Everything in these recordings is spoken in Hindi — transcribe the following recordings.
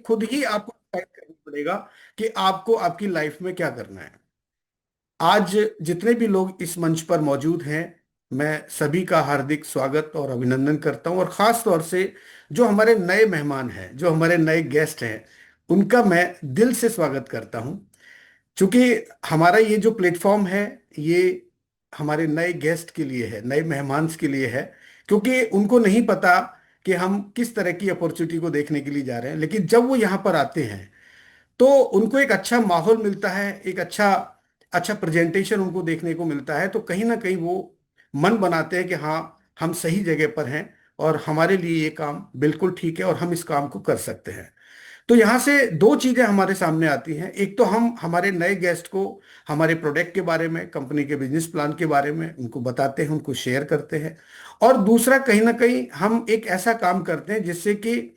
खुद ही आपको डिसाइड करना पड़ेगा कि आपको आपकी लाइफ में क्या करना है। आज जितने भी लोग इस मंच पर मौजूद हैं, मैं सभी का हार्दिक स्वागत और अभिनंदन करता हूं, और खास तौर से जो हमारे नए मेहमान हैं, जो हमारे नए गेस्ट हैं, उनका मैं दिल से स्वागत करता हूं। क्योंकि हमारा ये जो प्लेटफॉर्म है, ये हमारे नए गेस्ट के लिए है, नए मेहमान के लिए है। क्योंकि उनको नहीं पता कि हम किस तरह की अपॉर्चुनिटी को देखने के लिए जा रहे हैं, लेकिन जब वो यहाँ पर आते हैं तो उनको एक अच्छा माहौल मिलता है, एक अच्छा अच्छा प्रेजेंटेशन उनको देखने को मिलता है, तो कहीं ना कहीं वो मन बनाते हैं कि हाँ, हम सही जगह पर हैं और हमारे लिए ये काम बिल्कुल ठीक है और हम इस काम को कर सकते हैं। तो यहाँ से दो चीजें हमारे सामने आती हैं। एक तो हम हमारे नए गेस्ट को हमारे प्रोडक्ट के बारे में, कंपनी के बिजनेस प्लान के बारे में उनको बताते हैं, उनको शेयर करते हैं। और दूसरा, कहीं ना कहीं हम एक ऐसा काम करते हैं जिससे कि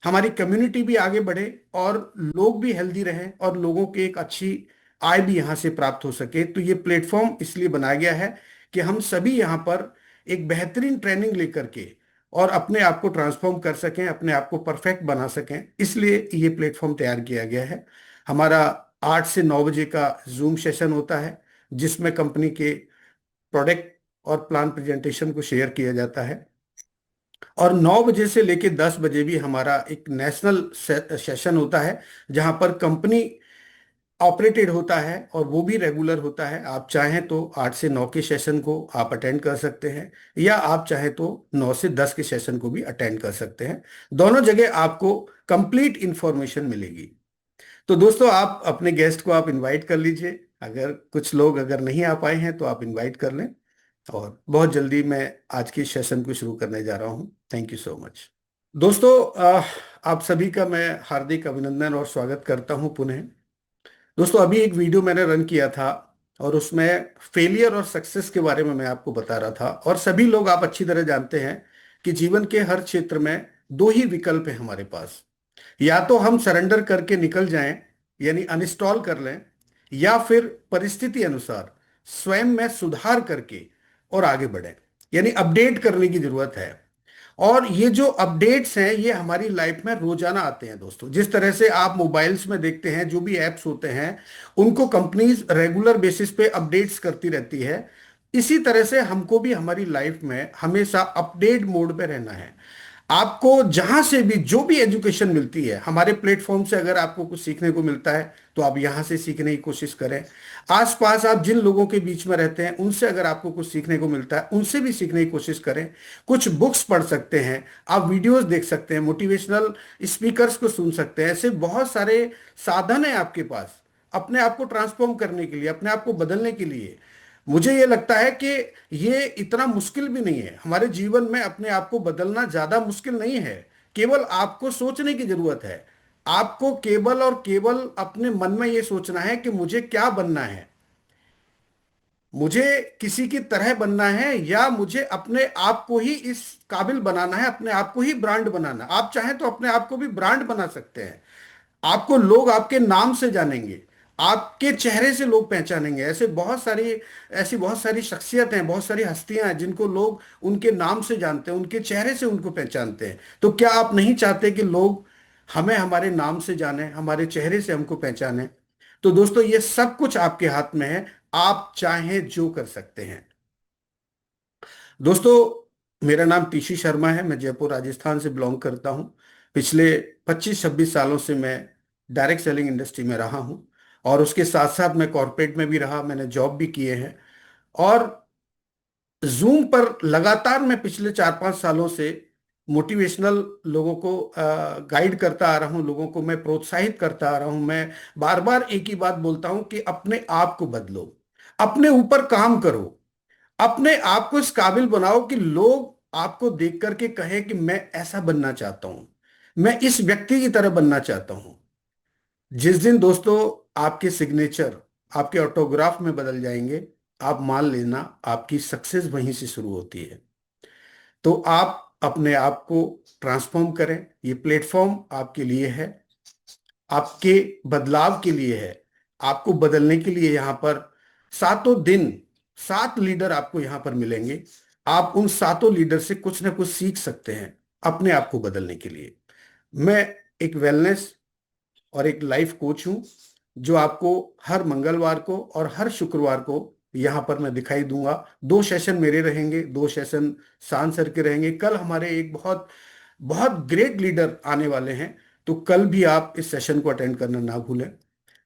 हमारी कम्युनिटी भी आगे बढ़े और लोग भी हेल्दी रहें और लोगों की एक अच्छी आय भी यहाँ से प्राप्त हो सके। तो ये प्लेटफॉर्म इसलिए बनाया गया है कि हम सभी यहाँ पर एक बेहतरीन ट्रेनिंग लेकर के और अपने आप को ट्रांसफॉर्म कर सकें, अपने आप को परफेक्ट बना सकें, इसलिए ये प्लेटफॉर्म तैयार किया गया है। हमारा 8 से 9 बजे का जूम सेशन होता है, जिसमें कंपनी के प्रोडक्ट और प्लान प्रेजेंटेशन को शेयर किया जाता है। और 9 बजे से लेकर 10 बजे भी हमारा एक नेशनल सेशन होता है, जहां पर कंपनी ऑपरेटेड होता है और वो भी रेगुलर होता है। आप चाहें तो 8 से 9 के सेशन को आप अटेंड कर सकते हैं, या आप चाहें तो 9 से 10 के सेशन को भी अटेंड कर सकते हैं। दोनों जगह आपको कंप्लीट इंफॉर्मेशन मिलेगी। तो दोस्तों, आप अपने गेस्ट को आप इनवाइट कर लीजिए। अगर कुछ लोग अगर नहीं आ पाए हैं तो आप इनवाइट कर लें। और बहुत जल्दी मैं आज के सेशन को शुरू करने जा रहा हूं। Thank you so much. दोस्तों, आप सभी का मैं हार्दिक अभिनंदन और स्वागत करता हूं पुनः। दोस्तों, अभी एक वीडियो मैंने रन किया था और उसमें फेलियर और सक्सेस के बारे में मैं आपको बता रहा था। और सभी लोग, आप अच्छी तरह जानते हैं कि जीवन के हर क्षेत्र में दो ही विकल्प हैं हमारे पास। या तो हम सरेंडर करके निकल जाएं, यानी अनइंस्टॉल कर लें, या फिर परिस्थिति अनुसार स्वयं में सुधार करके और आगे बढ़ें, यानी अपडेट करने की जरूरत है। और ये जो अपडेट्स हैं, ये हमारी लाइफ में रोजाना आते हैं दोस्तों। जिस तरह से आप मोबाइल्स में देखते हैं, जो भी एप्स होते हैं, उनको कंपनीज रेगुलर बेसिस पे अपडेट्स करती रहती है। इसी तरह से हमको भी हमारी लाइफ में हमेशा अपडेट मोड पे रहना है। आपको जहां से भी जो भी एजुकेशन मिलती है हमारे प्लेटफॉर्म से, अगर आपको कुछ सीखने को मिलता है तो आप यहां से सीखने की कोशिश करें। आसपास आप जिन लोगों के बीच में रहते हैं, उनसे अगर आपको कुछ सीखने को मिलता है, उनसे भी सीखने की कोशिश करें। कुछ बुक्स पढ़ सकते हैं, आप वीडियोस देख सकते हैं, मोटिवेशनल स्पीकर्स को सुन सकते हैं। ऐसे बहुत सारे साधन हैं आपके पास अपने आप को ट्रांसफॉर्म करने के लिए, अपने आप को बदलने के लिए। मुझे ये लगता है कि ये इतना मुश्किल भी नहीं है। हमारे जीवन में अपने आप को बदलना ज्यादा मुश्किल नहीं है। केवल आपको सोचने की जरूरत है। आपको केवल और केवल अपने मन में ये सोचना है कि मुझे क्या बनना है। मुझे किसी की तरह बनना है, या मुझे अपने आप को ही इस काबिल बनाना है, अपने आप को ही ब्रांड बनाना। आप चाहें तो अपने आप को भी ब्रांड बना सकते हैं। आपको लोग आपके नाम से जानेंगे, आपके चेहरे से लोग पहचानेंगे। ऐसी बहुत सारी शख्सियत हैं, बहुत सारी हस्तियां हैं जिनको लोग उनके नाम से जानते हैं, उनके चेहरे से उनको पहचानते हैं। तो क्या आप नहीं चाहते कि लोग हमें हमारे नाम से जाने, हमारे चेहरे से हमको पहचाने? तो दोस्तों, ये सब कुछ आपके हाथ में है। आप चाहें जो कर सकते हैं। दोस्तों, मेरा नाम टीशी शर्मा है। मैं जयपुर राजस्थान से बिलोंग करता हूं। पिछले 25-26 सालों से मैं डायरेक्ट सेलिंग इंडस्ट्री में रहा हूं, और उसके साथ साथ मैं कॉरपोरेट में भी रहा, मैंने जॉब भी किए हैं। और जूम पर लगातार मैं पिछले 4-5 सालों से मोटिवेशनल लोगों को गाइड करता आ रहा हूं, लोगों को मैं प्रोत्साहित करता आ रहा हूं। मैं बार बार एक ही बात बोलता हूं कि अपने आप को बदलो, अपने ऊपर काम करो, अपने आप को इस काबिल बनाओ कि लोग आपको देख करके कहें कि मैं ऐसा बनना चाहता हूं, मैं इस व्यक्ति की तरह बनना चाहता हूं। जिस दिन दोस्तों आपके सिग्नेचर, आपके ऑटोग्राफ में बदल जाएंगे, आप मान लेना आपकी सक्सेस वहीं से शुरू होती है। तो आप अपने आप को ट्रांसफॉर्म करें। ये प्लेटफॉर्म आपके लिए है, आपके बदलाव के लिए है, आपको बदलने के लिए। यहाँ पर 7 दिन 7 लीडर आपको यहाँ पर मिलेंगे। आप उन 7 लीडर से कुछ ना कुछ सीख सकते हैं अपने आप को बदलने के लिए। मैं एक वेलनेस और एक लाइफ कोच हूं, जो आपको हर मंगलवार को और हर शुक्रवार को यहाँ पर मैं दिखाई दूंगा। 2 सेशन मेरे रहेंगे, 2 सेशन शान सर के रहेंगे। कल हमारे एक बहुत बहुत ग्रेट लीडर आने वाले हैं, तो कल भी आप इस सेशन को अटेंड करना ना भूलें।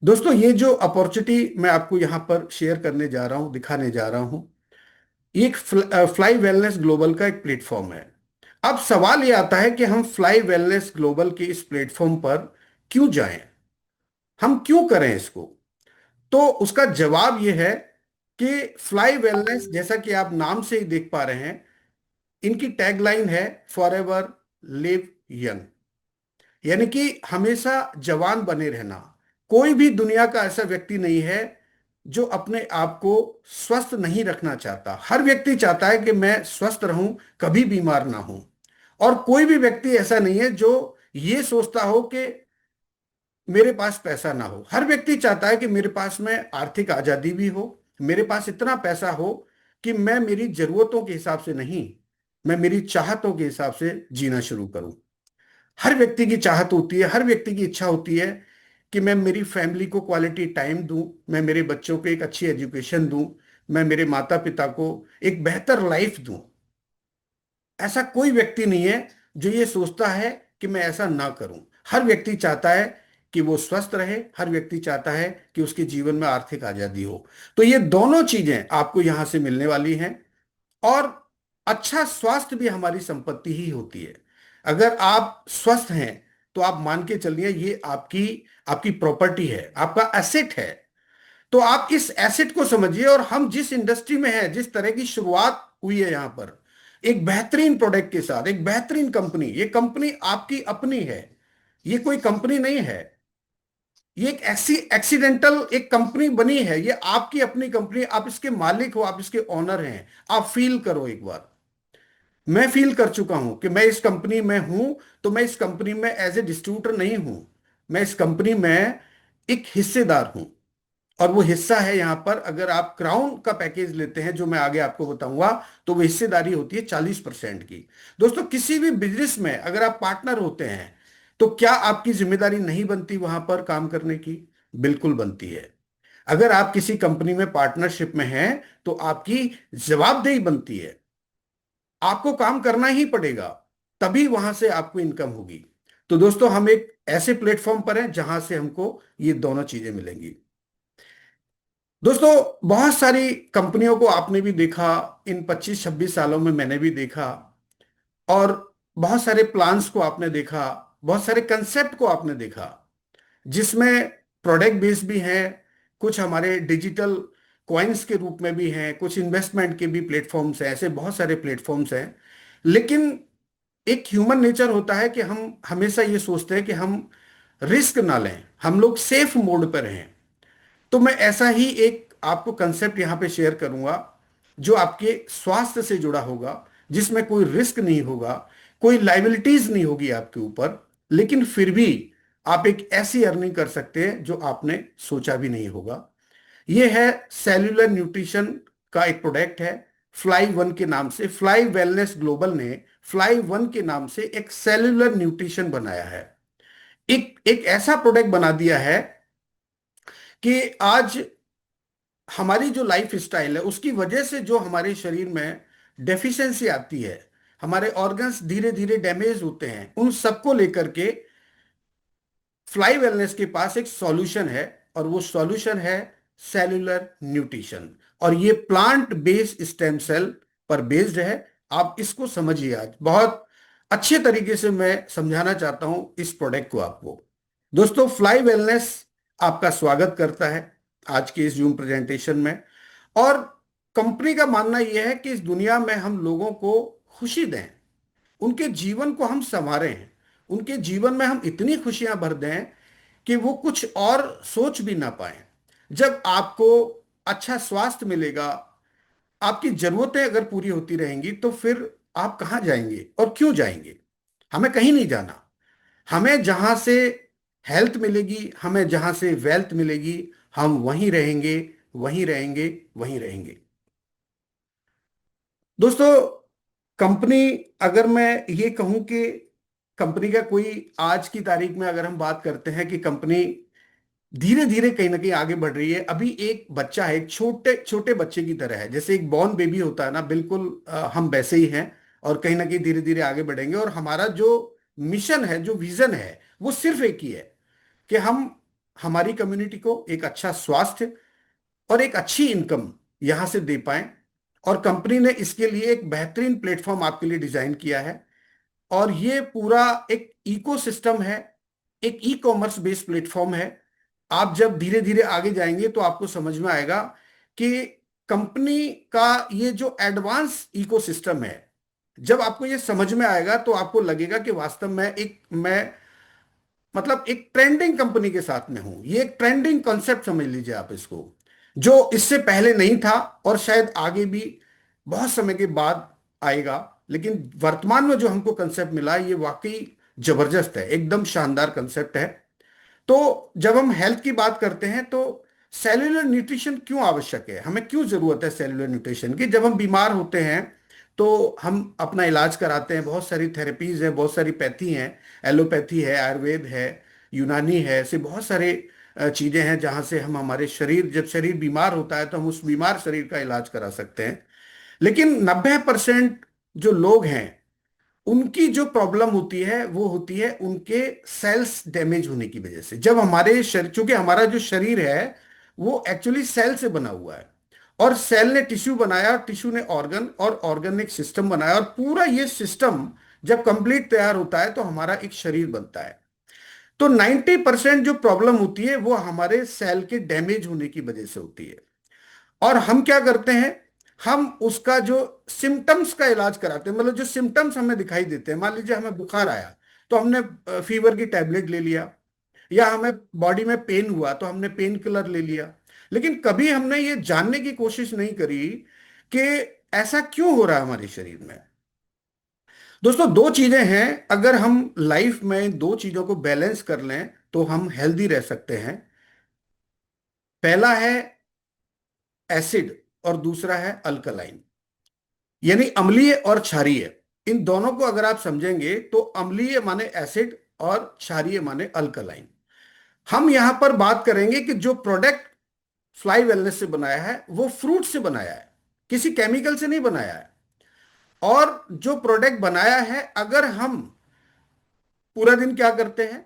दोस्तों, ये जो अपॉर्चुनिटी मैं आपको यहाँ पर शेयर करने जा रहा हूँ, दिखाने जा रहा हूँ, ये एक फ्लाई वेलनेस ग्लोबल का एक प्लेटफॉर्म है। अब सवाल ये आता है कि हम फ्लाई वेलनेस ग्लोबल के इस प्लेटफॉर्म पर क्यों जाएं, हम क्यों करें इसको। तो उसका जवाब ये है कि फ्लाई वेलनेस, जैसा कि आप नाम से ही देख पा रहे हैं, इनकी टैगलाइन है फॉर एवर लिव यंग, यानी कि हमेशा जवान बने रहना। कोई भी दुनिया का ऐसा व्यक्ति नहीं है जो अपने आप को स्वस्थ नहीं रखना चाहता। हर व्यक्ति चाहता है कि मैं स्वस्थ रहूं, कभी बीमार ना हूं। और कोई भी व्यक्ति ऐसा नहीं है जो ये सोचता हो कि मेरे पास पैसा ना हो। हर व्यक्ति चाहता है कि मेरे पास में आर्थिक आजादी भी हो, मेरे पास इतना पैसा हो कि मैं मेरी जरूरतों के हिसाब से नहीं, मैं मेरी चाहतों के हिसाब से जीना शुरू करूं। हर व्यक्ति की चाहत होती है, हर व्यक्ति की इच्छा होती है कि मैं मेरी फैमिली को क्वालिटी टाइम दूं, मैं मेरे बच्चों को एक अच्छी एजुकेशन दूं, मैं मेरे माता पिता को एक बेहतर लाइफ दूं। ऐसा कोई व्यक्ति नहीं है जो ये सोचता है कि मैं ऐसा ना करूं। हर व्यक्ति चाहता है कि वो स्वस्थ रहे, हर व्यक्ति चाहता है कि उसके जीवन में आर्थिक आजादी हो। तो ये दोनों चीजें आपको यहां से मिलने वाली हैं। और अच्छा स्वास्थ्य भी हमारी संपत्ति ही होती है। अगर आप स्वस्थ हैं तो आप मान के चलिए ये आपकी आपकी प्रॉपर्टी है, आपका एसेट है। तो आप इस एसेट को समझिए। और हम जिस इंडस्ट्री में हैं, जिस तरह की शुरुआत हुई है यहाँ पर, एक बेहतरीन प्रोडक्ट के साथ, एक बेहतरीन कंपनी, ये कंपनी आपकी अपनी है, ये कोई कंपनी नहीं है, ये एक ऐसी एक्सीडेंटल एक कंपनी बनी है, ये आपकी अपनी कंपनी। आप इसके मालिक हो, आप इसके ओनर हैं। आप फील करो एक बार। मैं फील कर चुका हूं कि मैं इस कंपनी में हूं, तो मैं इस कंपनी में एज ए डिस्ट्रीब्यूटर नहीं हूं, मैं इस कंपनी में एक हिस्सेदार हूं। और वो हिस्सा है यहां पर, अगर आप क्राउन का पैकेज लेते हैं जो मैं आगे आपको बताऊंगा, तो वो हिस्सेदारी होती है 40% की। दोस्तों, किसी भी बिजनेस में अगर आप पार्टनर होते हैं, तो क्या आपकी जिम्मेदारी नहीं बनती वहां पर काम करने की? बिल्कुल बनती है। अगर आप किसी कंपनी में पार्टनरशिप में हैं, तो आपकी जवाबदेही बनती है, आपको काम करना ही पड़ेगा, तभी वहां से आपको इनकम होगी। तो दोस्तों, हम एक ऐसे प्लेटफॉर्म पर हैं जहां से हमको ये दोनों चीजें मिलेंगी। दोस्तों, बहुत सारी कंपनियों को आपने भी देखा, इन 25-26 सालों में मैंने भी देखा। और बहुत सारे प्लान्स को आपने देखा, बहुत सारे कंसेप्ट को आपने देखा, जिसमें प्रोडक्ट बेस्ड भी हैं, कुछ हमारे डिजिटल कॉइन्स के रूप में भी हैं, कुछ इन्वेस्टमेंट के भी प्लेटफॉर्म्स हैं, ऐसे बहुत सारे प्लेटफॉर्म्स हैं। लेकिन एक ह्यूमन नेचर होता है कि हम हमेशा ये सोचते हैं कि हम रिस्क ना लें, हम लोग सेफ मोड पर रहें। तो मैं ऐसा ही एक आपको कंसेप्ट यहाँ पे शेयर करूंगा, जो आपके स्वास्थ्य से जुड़ा होगा, जिसमें कोई रिस्क नहीं होगा, कोई लाइबिलिटीज नहीं होगी आपके ऊपर, लेकिन फिर भी आप एक ऐसी अर्निंग कर सकते हैं जो आपने सोचा भी नहीं होगा। ये है सेल्यूलर न्यूट्रिशन का एक प्रोडक्ट है, फ्लाई वन के नाम से। फ्लाई वेलनेस ग्लोबल ने फ्लाई वन के नाम से एक सेल्यूलर न्यूट्रिशन बनाया है। एक एक ऐसा प्रोडक्ट बना दिया है कि आज हमारी जो लाइफ स्टाइल है, उसकी वजह से जो हमारे शरीर में डेफिशिएंसी आती है, हमारे ऑर्गन्स धीरे धीरे डैमेज होते हैं, उन सबको लेकर के फ्लाई वेलनेस के पास एक सॉल्यूशन है। और वो सॉल्यूशन है सेल्यूलर न्यूट्रिशन। और ये प्लांट बेस्ड स्टेम सेल पर बेस्ड है। आप इसको समझिए, आज बहुत अच्छे तरीके से मैं समझाना चाहता हूं इस प्रोडक्ट को आपको। दोस्तों, फ्लाई वेलनेस आपका स्वागत करता है आज के इस जूम प्रेजेंटेशन में। और कंपनी का मानना यह है कि इस दुनिया में हम लोगों को खुशी दें, उनके जीवन को हम संवारें, उनके जीवन में हम इतनी खुशियां भर दें कि वो कुछ और सोच भी ना पाए। जब आपको अच्छा स्वास्थ्य मिलेगा, आपकी जरूरतें अगर पूरी होती रहेंगी, तो फिर आप कहाँ जाएंगे और क्यों जाएंगे? हमें कहीं नहीं जाना। हमें जहां से हेल्थ मिलेगी, हमें जहां से वेल्थ मिलेगी, हम वहीं रहेंगे, वहीं रहेंगे, वहीं रहेंगे। दोस्तों, कंपनी, अगर मैं ये कहूं कि कंपनी का कोई, आज की तारीख में अगर हम बात करते हैं कि कंपनी धीरे धीरे कहीं ना कहीं आगे बढ़ रही है। अभी एक बच्चा है, एक छोटे छोटे बच्चे की तरह है, जैसे एक बॉर्न बेबी होता है ना, बिल्कुल हम वैसे ही हैं। और कहीं ना कहीं धीरे धीरे आगे बढ़ेंगे। और हमारा जो मिशन है, जो विजन है, वो सिर्फ एक ही है कि हम हमारी कम्युनिटी को एक अच्छा स्वास्थ्य और एक अच्छी इनकम यहां से दे पाएं। और कंपनी ने इसके लिए एक बेहतरीन प्लेटफॉर्म आपके लिए डिजाइन किया है। और ये पूरा एक इकोसिस्टम है, एक ई कॉमर्स बेस्ड प्लेटफॉर्म है। आप जब धीरे धीरे आगे जाएंगे तो आपको समझ में आएगा कि कंपनी का ये जो एडवांस इकोसिस्टम है, जब आपको ये समझ में आएगा तो आपको लगेगा कि वास्तव में मैं मतलब एक ट्रेंडिंग कंपनी के साथ में हूं। ये एक ट्रेंडिंग कॉन्सेप्ट समझ लीजिए आप इसको, जो इससे पहले नहीं था और शायद आगे भी बहुत समय के बाद आएगा। लेकिन वर्तमान में जो हमको कंसेप्ट मिला, ये वाकई जबरदस्त है, एकदम शानदार कंसेप्ट है। तो जब हम हेल्थ की बात करते हैं तो सेल्यूलर न्यूट्रिशन क्यों आवश्यक है, हमें क्यों जरूरत है सेल्यूलर न्यूट्रिशन की? जब हम बीमार होते हैं तो हम अपना इलाज कराते हैं, बहुत सारी थेरेपीज हैं, बहुत सारी पैथी हैं, एलोपैथी है, आयुर्वेद है, यूनानी है, ऐसे बहुत सारे चीजें हैं जहां से हम हमारे शरीर, जब शरीर बीमार होता है तो हम उस बीमार शरीर का इलाज करा सकते हैं। लेकिन 90% जो लोग हैं, उनकी जो प्रॉब्लम होती है वो होती है उनके सेल्स डैमेज होने की वजह से। जब हमारे शरीर, चूंकि हमारा जो शरीर है वो एक्चुअली सेल से बना हुआ है, और सेल ने टिश्यू बनाया, टिश्यू ने ऑर्गन, और ऑर्गन ने एक सिस्टम बनाया, और पूरा ये सिस्टम जब कंप्लीट तैयार होता है तो हमारा एक शरीर बनता है। तो 90% जो प्रॉब्लम होती है वो हमारे सेल के डैमेज होने की वजह से होती है। और हम क्या करते हैं, हम उसका जो सिम्टम्स का इलाज कराते हैं, मतलब जो सिम्टम्स हमें दिखाई देते हैं। मान लीजिए हमें बुखार आया तो हमने फीवर की टैबलेट ले लिया, या हमें बॉडी में पेन हुआ तो हमने पेन किलर ले लिया। लेकिन कभी हमने ये जानने की कोशिश नहीं करी कि ऐसा क्यों हो रहा है हमारे शरीर में। दोस्तों, दो चीजें हैं, अगर हम लाइफ में दो चीजों को बैलेंस कर लें तो हम हेल्दी रह सकते हैं। पहला है एसिड, और दूसरा है अल्कलाइन, यानी अम्लीय और क्षारीय। इन दोनों को अगर आप समझेंगे तो अम्लीय माने एसिड और क्षारीय माने अल्कलाइन। हम यहां पर बात करेंगे कि जो प्रोडक्ट फ्लाई वेलनेस से बनाया है वो फ्रूट से बनाया है, किसी केमिकल से नहीं बनाया है। और जो प्रोडक्ट बनाया है, अगर हम पूरा दिन क्या करते हैं,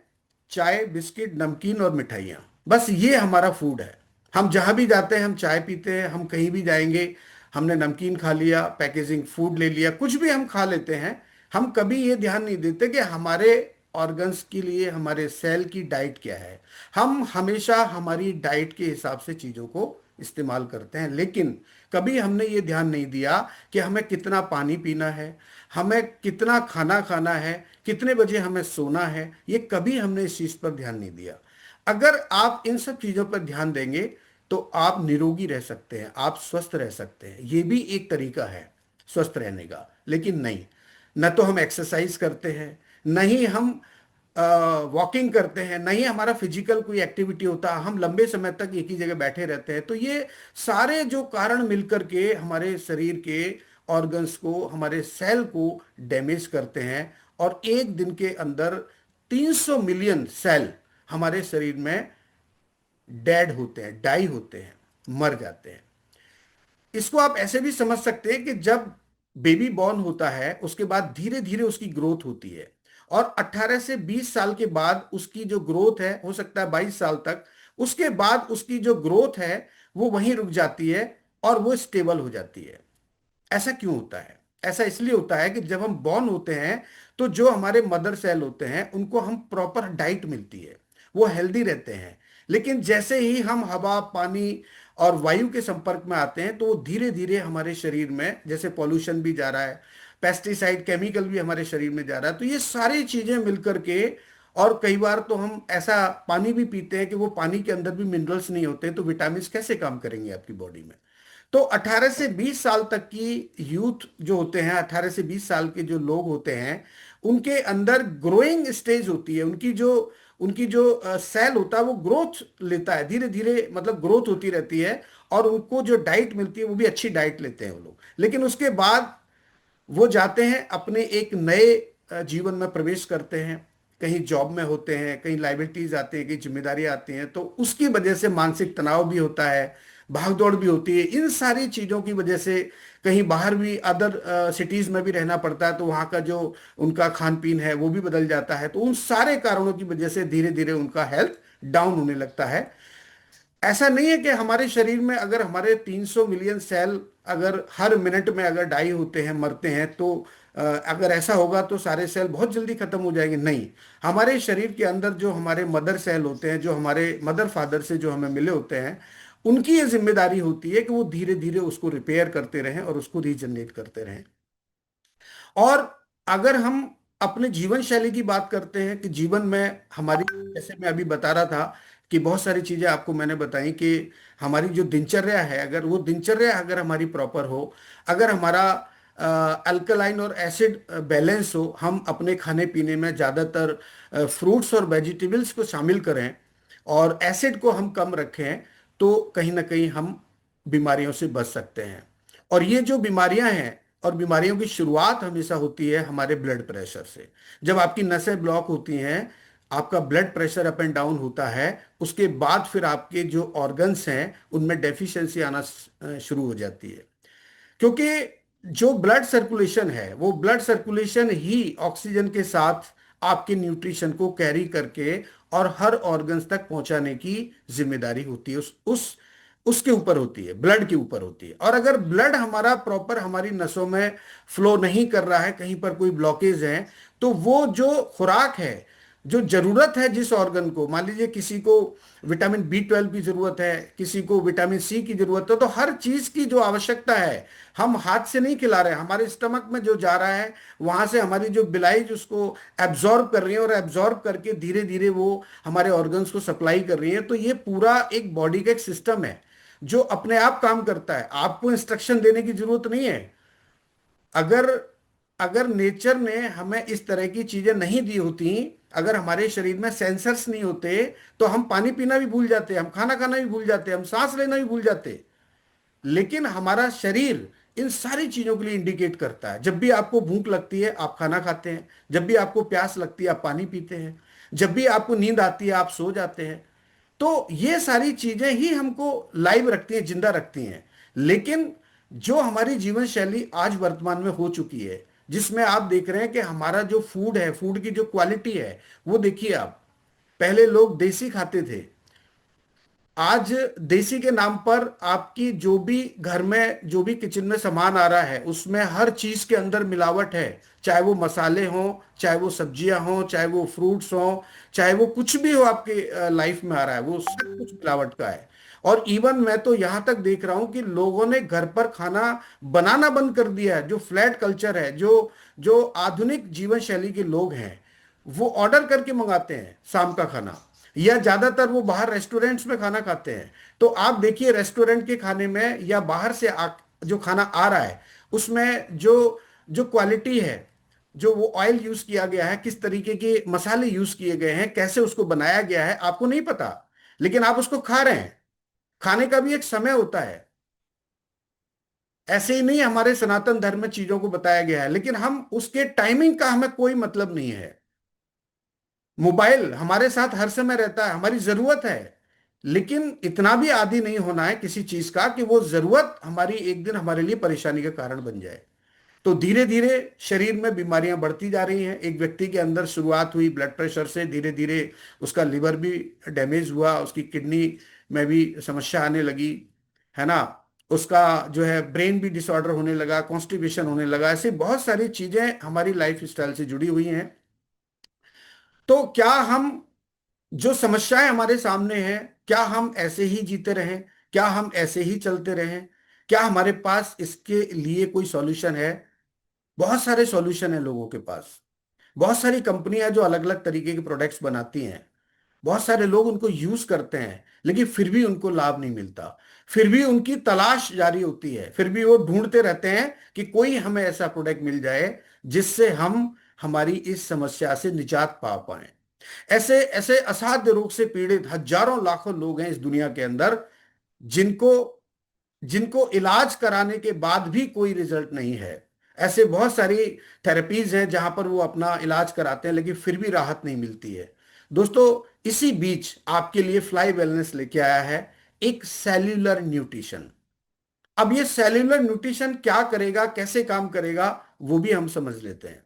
चाय, बिस्किट, नमकीन और मिठाइयाँ, बस ये हमारा फूड है। हम जहां भी जाते हैं हम चाय पीते हैं, हम कहीं भी जाएंगे हमने नमकीन खा लिया, पैकेजिंग फूड ले लिया, कुछ भी हम खा लेते हैं। हम कभी ये ध्यान नहीं देते कि हमारे ऑर्गन्स के लिए हमारे सेल की डाइट क्या है। हम हमेशा हमारी डाइट के हिसाब से चीज़ों को इस्तेमाल करते हैं, लेकिन कभी हमने ये ध्यान नहीं दिया कि हमें कितना पानी पीना है, हमें कितना खाना खाना है, कितने बजे हमें सोना है। ये कभी हमने इस चीज पर ध्यान नहीं दिया। अगर आप इन सब चीजों पर ध्यान देंगे तो आप निरोगी रह सकते हैं, आप स्वस्थ रह सकते हैं। ये भी एक तरीका है स्वस्थ रहने का। लेकिन नहीं, न तो हम एक्सरसाइज करते हैं, न ही हम वॉकिंग करते हैं, न ही हमारा फिजिकल कोई एक्टिविटी होता, हम लंबे समय तक एक ही जगह बैठे रहते हैं। तो ये सारे जो कारण मिलकर के हमारे शरीर के ऑर्गन्स को, हमारे सेल को डैमेज करते हैं। और एक दिन के अंदर 300 मिलियन सेल हमारे शरीर में डेड होते हैं, डाई होते हैं, मर जाते हैं। इसको आप ऐसे भी समझ सकते हैं कि जब बेबी बॉर्न होता है उसके बाद धीरे धीरे उसकी ग्रोथ होती है, और 18 से 20 साल के बाद उसकी जो ग्रोथ है, हो सकता है 22 साल तक, उसके बाद उसकी जो ग्रोथ है वो वहीं रुक जाती है और वो स्टेबल हो जाती है। ऐसा क्यों होता है? ऐसा इसलिए होता है कि जब हम बॉर्न होते हैं तो जो हमारे मदर सेल होते हैं उनको हम प्रॉपर डाइट मिलती है, वो हेल्दी रहते हैं। लेकिन जैसे ही हम हवा, पानी और वायु के संपर्क में आते हैं तो वो धीरे धीरे हमारे शरीर में, जैसे पॉल्यूशन भी जा रहा है, पेस्टिसाइड केमिकल भी हमारे शरीर में जा रहा है, तो ये सारी चीजें मिलकर के, और कई बार तो हम ऐसा पानी भी पीते हैं कि वो पानी के अंदर भी मिनरल्स नहीं होते, तो विटामिन कैसे काम करेंगे आपकी बॉडी में? तो 18 से 20 साल तक की यूथ जो होते हैं, 18 से 20 साल के जो लोग होते हैं, उनके अंदर ग्रोइंग स्टेज होती है। उनकी जो सेल होता है वो ग्रोथ लेता है धीरे धीरे, मतलब ग्रोथ होती रहती है। और उनको जो डाइट मिलती है वो भी अच्छी डाइट लेते हैं वो लोग। लेकिन उसके बाद वो जाते हैं अपने एक नए जीवन में प्रवेश करते हैं, कहीं जॉब में होते हैं, कहीं लाइबिलिटीज आते हैं, कहीं जिम्मेदारी आती हैं, तो उसकी वजह से मानसिक तनाव भी होता है, भागदौड़ भी होती है। इन सारी चीज़ों की वजह से कहीं बाहर भी अदर सिटीज़ में भी रहना पड़ता है, तो वहाँ का जो उनका खान पीन है वो भी बदल जाता है। तो उन सारे कारणों की वजह से धीरे धीरे उनका हेल्थ डाउन होने लगता है। ऐसा नहीं है कि हमारे शरीर में अगर हमारे 300 मिलियन सेल अगर हर मिनट में अगर डाई होते हैं, मरते हैं, तो अगर ऐसा होगा तो सारे सेल बहुत जल्दी खत्म हो जाएंगे। नहीं, हमारे शरीर के अंदर जो हमारे मदर सेल होते हैं, जो हमारे मदर फादर से जो हमें मिले होते हैं, उनकी ये जिम्मेदारी होती है कि वो धीरे धीरे उसको रिपेयर करते रहें और उसको रीजनरेट करते रहें। और अगर हम अपने जीवन शैली की बात करते हैं कि जीवन में हमारी, जैसे मैं अभी बता रहा था कि बहुत सारी चीजें आपको मैंने बताई कि हमारी जो दिनचर्या है, अगर वो दिनचर्या अगर हमारी प्रॉपर हो, अगर हमारा अल्कलाइन और एसिड बैलेंस हो, हम अपने खाने पीने में ज़्यादातर फ्रूट्स और वेजिटेबल्स को शामिल करें और एसिड को हम कम रखें, तो कहीं ना कहीं हम बीमारियों से बच सकते हैं। और ये जो बीमारियां हैं, और बीमारियों की शुरुआत हमेशा होती है हमारे ब्लड प्रेशर से। जब आपकी नसें ब्लॉक होती हैं, आपका blood pressure up and down होता है, उसके बाद फिर आपके जो ऑर्गन्स हैं उनमें डेफिशिएंसी आना शुरू हो जाती है। क्योंकि जो ब्लड सर्कुलेशन है, वो ब्लड सर्कुलेशन ही ऑक्सीजन के साथ आपके न्यूट्रिशन को कैरी करके और हर ऑर्गन्स तक पहुंचाने की जिम्मेदारी होती है, उस उसके ऊपर होती है, ब्लड के ऊपर होती है। और अगर ब्लड हमारा प्रॉपर हमारी नसों में फ्लो नहीं कर रहा है, कहीं पर कोई ब्लॉकेज है, तो वो जो खुराक है, जो जरूरत है जिस ऑर्गन को, मान लीजिए किसी को विटामिन B12 की जरूरत है, किसी को विटामिन C की जरूरत है, तो हर चीज की जो आवश्यकता है हम हाथ से नहीं खिला रहे हैं, हमारे स्टमक में जो जा रहा है वहां से हमारी जो बिलाइज उसको एब्जॉर्ब कर रही है, और एब्जॉर्ब करके धीरे धीरे वो हमारे ऑर्गन्स को सप्लाई कर रही है। तो ये पूरा एक बॉडी का एक सिस्टम है जो अपने आप काम करता है, आपको इंस्ट्रक्शन देने की जरूरत नहीं है। अगर अगर नेचर ने हमें इस तरह की चीजें नहीं दी होती, अगर हमारे शरीर में सेंसर्स नहीं होते, तो हम पानी पीना भी भूल जाते, हम खाना खाना भी भूल जाते, हम सांस लेना भी भूल जाते। लेकिन हमारा शरीर इन सारी चीजों के लिए इंडिकेट करता है। जब भी आपको भूख लगती है आप खाना खाते हैं, जब भी आपको प्यास लगती है आप पानी पीते हैं, जब भी आपको नींद आती है आप सो जाते हैं। तो ये सारी चीजें ही हमको लाइव रखती हैं, जिंदा रखती हैं। लेकिन जो हमारी जीवन शैली आज वर्तमान में हो चुकी है, जिसमें आप देख रहे हैं कि हमारा जो फूड है, फूड की जो क्वालिटी है, वो देखिए आप। पहले लोग देसी खाते थे, आज देसी के नाम पर आपकी जो भी घर में जो भी किचन में सामान आ रहा है उसमें हर चीज के अंदर मिलावट है। चाहे वो मसाले हों, चाहे वो सब्जियां हों, चाहे वो फ्रूट्स हों, चाहे वो कुछ भी हो आपके लाइफ में आ रहा है, वो सब कुछ मिलावट का है। और इवन मैं तो यहां तक देख रहा हूं कि लोगों ने घर पर खाना बनाना बंद कर दिया है। जो फ्लैट कल्चर है, जो जो आधुनिक जीवन शैली के लोग हैं, वो ऑर्डर करके मंगाते हैं शाम का खाना, या ज्यादातर वो बाहर रेस्टोरेंट्स में खाना खाते हैं। तो आप देखिए रेस्टोरेंट के खाने में या बाहर से जो खाना आ रहा है उसमें जो जो क्वालिटी है, जो वो ऑयल यूज किया गया है, किस तरीके के मसाले यूज किए गए हैं, कैसे उसको बनाया गया है, आपको नहीं पता, लेकिन आप उसको खा रहे हैं। खाने का भी एक समय होता है। ऐसे ही नहीं हमारे सनातन धर्म में चीजों को बताया गया है, लेकिन हम उसके टाइमिंग का हमें कोई मतलब नहीं है। मोबाइल हमारे साथ हर समय रहता है, हमारी जरूरत है, लेकिन इतना भी आदी नहीं होना है किसी चीज का कि वो जरूरत हमारी एक दिन हमारे लिए परेशानी का कारण बन जाए। तो धीरे धीरे शरीर में बीमारियां बढ़ती जा रही हैं। एक व्यक्ति के अंदर शुरुआत हुई ब्लड प्रेशर से, धीरे धीरे उसका लिवर भी डैमेज हुआ, उसकी किडनी में भी समस्या आने लगी, है ना। उसका जो है ब्रेन भी डिसऑर्डर होने लगा, कॉन्स्टिपेशन होने लगा। ऐसी बहुत सारी चीजें हमारी लाइफ स्टाइल से जुड़ी हुई हैं। तो क्या हम, जो समस्याएं हमारे सामने हैं, क्या हम ऐसे ही जीते रहें, क्या हम ऐसे ही चलते रहें, क्या हमारे पास इसके लिए कोई सॉल्यूशन है? बहुत सारे सॉल्यूशन है लोगों के पास। बहुत सारी कंपनियां जो अलग अलग तरीके के प्रोडक्ट्स बनाती हैं, बहुत सारे लोग उनको यूज करते हैं, लेकिन फिर भी उनको लाभ नहीं मिलता। फिर भी उनकी तलाश जारी होती है, फिर भी वो ढूंढते रहते हैं कि कोई हमें ऐसा प्रोडक्ट मिल जाए जिससे हम हमारी इस समस्या से निजात पा पाए। ऐसे ऐसे असाध्य रोग से पीड़ित हजारों लाखों लोग हैं इस दुनिया के अंदर, जिनको जिनको इलाज कराने के बाद भी कोई रिजल्ट नहीं है। ऐसे बहुत सारी थेरेपीज हैं जहां पर वो अपना इलाज कराते हैं, लेकिन फिर भी राहत नहीं मिलती है। दोस्तों, इसी बीच आपके लिए फ्लाई वेलनेस लेके आया है एक सेल्यूलर न्यूट्रिशन। अब ये सेल्यूलर न्यूट्रिशन क्या करेगा, कैसे काम करेगा, वो भी हम समझ लेते हैं।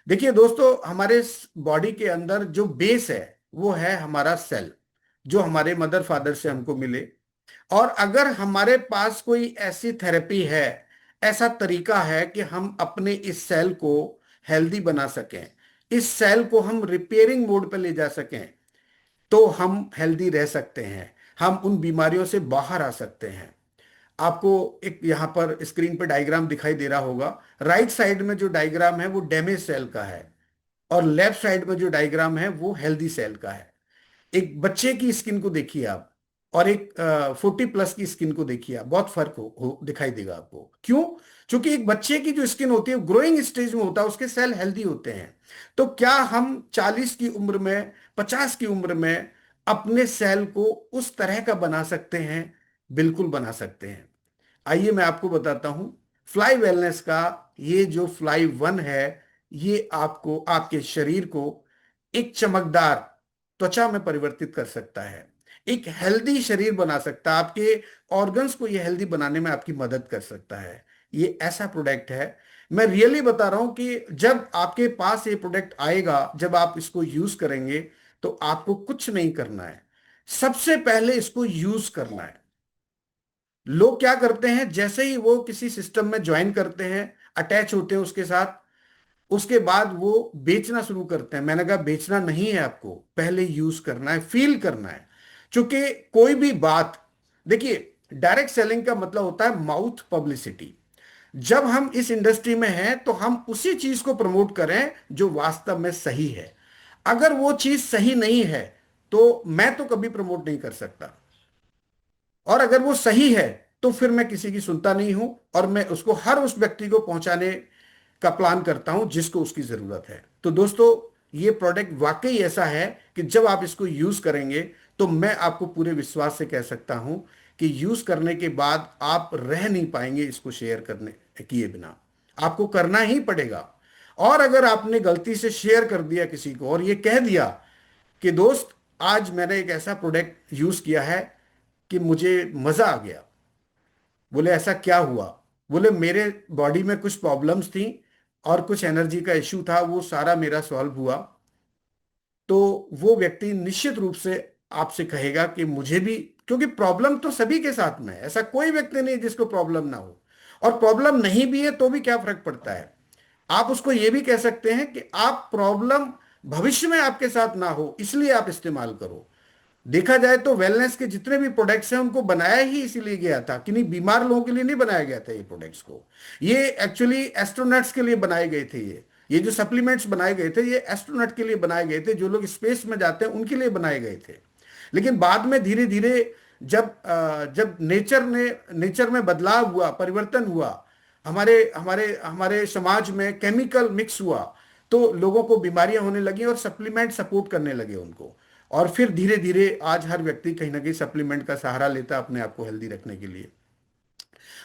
देखिए दोस्तों, हमारे बॉडी के अंदर जो बेस है वो है हमारा सेल, जो हमारे मदर फादर से हमको मिले। और अगर हमारे पास कोई ऐसी थेरेपी है, ऐसा तरीका है कि हम अपने इस सेल को हेल्दी बना सकें, इस सेल को हम रिपेयरिंग मोड पे ले जा सकें, तो हम हेल्दी रह सकते हैं, हम उन बीमारियों से बाहर आ सकते हैं। आपको एक यहां पर स्क्रीन पे डायग्राम दिखाई दे रहा होगा। राइट साइड में जो डायग्राम है वो डैमेज सेल का है, और लेफ्ट साइड में जो डायग्राम है वो हेल्दी सेल का है। एक बच्चे की स्किन को देखिए आप, और एक 40+ की स्किन को देखिए आप, बहुत फर्क दिखाई देगा आपको। क्यों? क्योंकि एक बच्चे की जो स्किन होती है ग्रोइंग स्टेज में होता है, उसके सेल हेल्दी होते हैं। तो क्या हम 40 की उम्र में, 50 की उम्र में अपने सेल को उस तरह का बना सकते हैं? बिल्कुल बना सकते हैं। आइए मैं आपको बताता हूं। फ्लाई वेलनेस का ये जो फ्लाई वन है, ये आपको, आपके शरीर को एक चमकदार त्वचा में परिवर्तित कर सकता है, एक हेल्दी शरीर बना सकता है, आपके ऑर्गन्स को ये हेल्दी बनाने में आपकी मदद कर सकता है। ये ऐसा प्रोडक्ट है, मैं रियली बता रहा हूं कि जब आपके पास ये प्रोडक्ट आएगा, जब आप इसको यूज करेंगे, तो आपको कुछ नहीं करना है, सबसे पहले इसको यूज करना है। लोग क्या करते हैं, जैसे ही वो किसी सिस्टम में ज्वाइन करते हैं, अटैच होते हैं उसके साथ, उसके बाद वो बेचना शुरू करते हैं। मैंने कहा बेचना नहीं है, आपको पहले यूज करना है, फील करना है। क्योंकि कोई भी बात, देखिए, डायरेक्ट सेलिंग का मतलब होता है माउथ पब्लिसिटी। जब हम इस इंडस्ट्री में हैं तो हम उसी चीज को प्रमोट करें जो वास्तव में सही है। अगर वो चीज सही नहीं है तो मैं तो कभी प्रमोट नहीं कर सकता, और अगर वो सही है तो फिर मैं किसी की सुनता नहीं हूं, और मैं उसको हर उस व्यक्ति को पहुंचाने का प्लान करता हूं जिसको उसकी जरूरत है। तो दोस्तों, ये प्रोडक्ट वाकई ऐसा है कि जब आप इसको यूज करेंगे, तो मैं आपको पूरे विश्वास से कह सकता हूं कि यूज करने के बाद आप रह नहीं पाएंगे इसको शेयर करने किए बिना। आपको करना ही पड़ेगा। और अगर आपने गलती से शेयर कर दिया किसी को और ये कह दिया कि दोस्त, आज मैंने एक ऐसा प्रोडक्ट यूज किया है कि मुझे मजा आ गया, बोले ऐसा क्या हुआ? बोले मेरे बॉडी में कुछ प्रॉब्लम्स थी और कुछ एनर्जी का इश्यू था, वो सारा मेरा सॉल्व हुआ। तो वो व्यक्ति निश्चित रूप से आपसे कहेगा कि मुझे भी, क्योंकि प्रॉब्लम तो सभी के साथ में है, ऐसा कोई व्यक्ति नहीं जिसको प्रॉब्लम ना हो। और प्रॉब्लम नहीं भी है तो भी क्या फर्क पड़ता है? आप उसको ये भी कह सकते हैं कि आप प्रॉब्लम भविष्य में आपके साथ ना हो इसलिए आप इस्तेमाल करो। देखा जाए तो वेलनेस के जितने भी प्रोडक्ट्स हैं उनको बनाया ही इसीलिए गया था कि नहीं, बीमार लोगों के लिए नहीं बनाया गया था ये प्रोडक्ट्स को। ये एक्चुअली एस्ट्रोनट्स के लिए बनाए गए थे। ये जो सप्लीमेंट्स बनाए गए थे, ये एस्ट्रोनट के लिए बनाए गए थे, जो लोग स्पेस में जाते हैं उनके लिए बनाए गए थे। लेकिन बाद में धीरे धीरे जब नेचर में बदलाव हुआ, परिवर्तन हुआ, हमारे हमारे हमारे समाज में केमिकल मिक्स हुआ, तो लोगों को बीमारियां होने लगी और सप्लीमेंट सपोर्ट करने लगे उनको। और फिर धीरे धीरे आज हर व्यक्ति कहीं ना कहीं सप्लीमेंट का सहारा लेता है अपने आप को हेल्दी रखने के लिए।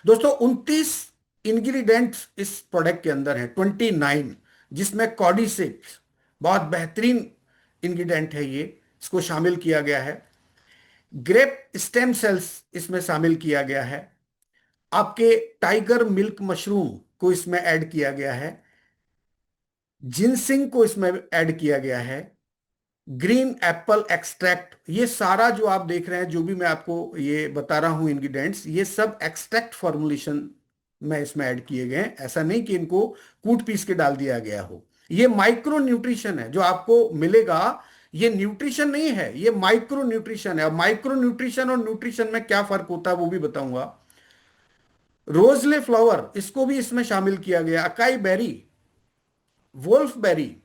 दोस्तों, 29 इंग्रेडिएंट्स इस प्रोडक्ट के अंदर है, 29, जिसमें कॉर्डिसेप्स बहुत बेहतरीन इंग्रेडिएंट है, ये इसको शामिल किया गया है। ग्रेप स्टेम सेल्स इसमें शामिल किया गया है। आपके टाइगर मिल्क मशरूम को इसमें ऐड किया गया है। जिनसिंग को इसमें ऐड किया गया है। ग्रीन एप्पल एक्सट्रैक्ट, ये सारा जो आप देख रहे हैं, जो भी मैं आपको ये बता रहा हूं इंग्रेडिएंट्स, ये सब एक्सट्रैक्ट फॉर्मुलेशन में इसमें ऐड किए गए हैं। ऐसा नहीं कि इनको कूट पीस के डाल दिया गया हो। ये माइक्रो न्यूट्रिशन है जो आपको मिलेगा। ये न्यूट्रिशन नहीं है, ये माइक्रो न्यूट्रिशन है। और माइक्रो न्यूट्रिशन और न्यूट्रिशन में क्या फर्क होता है वो भी बताऊंगा। रोजले फ्लावर, इसको भी इसमें शामिल किया गया। अकाई बेरी, वोल्फ बेरी,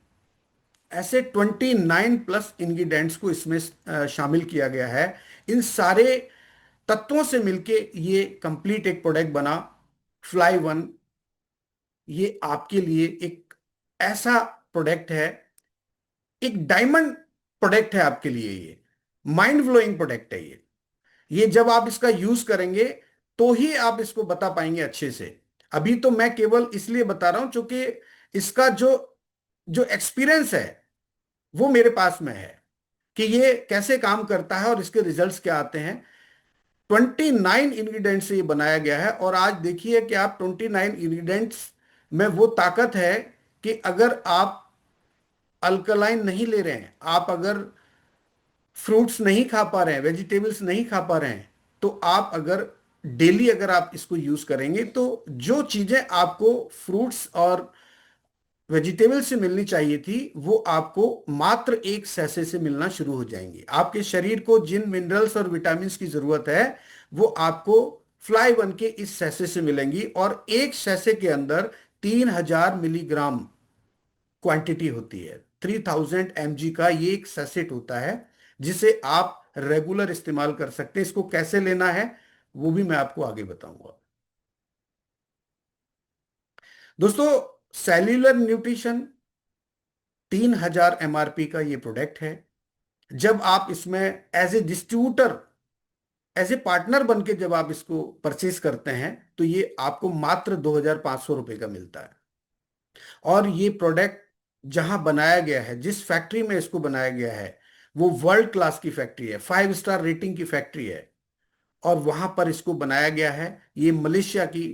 ऐसे 29+ इंग्रेडिएंट्स को इसमें शामिल किया गया है। इन सारे तत्वों से मिलके ये कंप्लीट एक प्रोडक्ट बना, फ्लाई वन। ये आपके लिए एक ऐसा प्रोडक्ट है, एक डायमंड प्रोडक्ट है आपके लिए। ये माइंड ब्लोइंग प्रोडक्ट है। ये जब आप इसका यूज करेंगे तो ही आप इसको बता पाएंगे अच्छे से। अभी तो मैं केवल इसलिए बता रहा हूं क्योंकि इसका जो जो एक्सपीरियंस है वो मेरे पास में है कि ये कैसे काम करता है और इसके रिजल्ट्स क्या आते हैं। 29 इंग्रेडिएंट्स से ये बनाया गया है, और आज देखिए कि आप 29 इंग्रेडिएंट्स में वो ताकत है कि अगर आप अल्कलाइन नहीं ले रहे हैं, आप अगर फ्रूट्स नहीं खा पा रहे हैं, वेजिटेबल्स नहीं खा पा रहे हैं, तो आप अगर डेली अगर आप इसको यूज करेंगे तो जो चीजें आपको फ्रूट्स और वेजिटेबल से मिलनी चाहिए थी वो आपको मात्र एक सैसे से मिलना शुरू हो जाएंगी। आपके शरीर को जिन मिनरल्स और विटामिन की जरूरत है वो आपको फ्लाई वन के इस सैसे से मिलेंगी, और एक सैसे के अंदर 3000 मिलीग्राम क्वांटिटी होती है। 3000 mg का ये एक सैसेट होता है जिसे आप रेगुलर इस्तेमाल कर सकते हैं। इसको कैसे लेना है वो भी मैं आपको आगे बताऊंगा। दोस्तों, सेल्यूलर न्यूट्रिशन 3000 mrp का ये प्रोडक्ट है। जब आप इसमें as a distributor, as a partner बन के जब आप इसको परचेज करते हैं तो ये आपको मात्र 2500 रुपये का मिलता है। और ये प्रोडक्ट जहां बनाया गया है, जिस फैक्ट्री में इसको बनाया गया है, वो वर्ल्ड क्लास की फैक्ट्री है, 5 स्टार रेटिंग की फैक्ट्री है, और वहां पर इसको बनाया गया है। ये मलेशिया की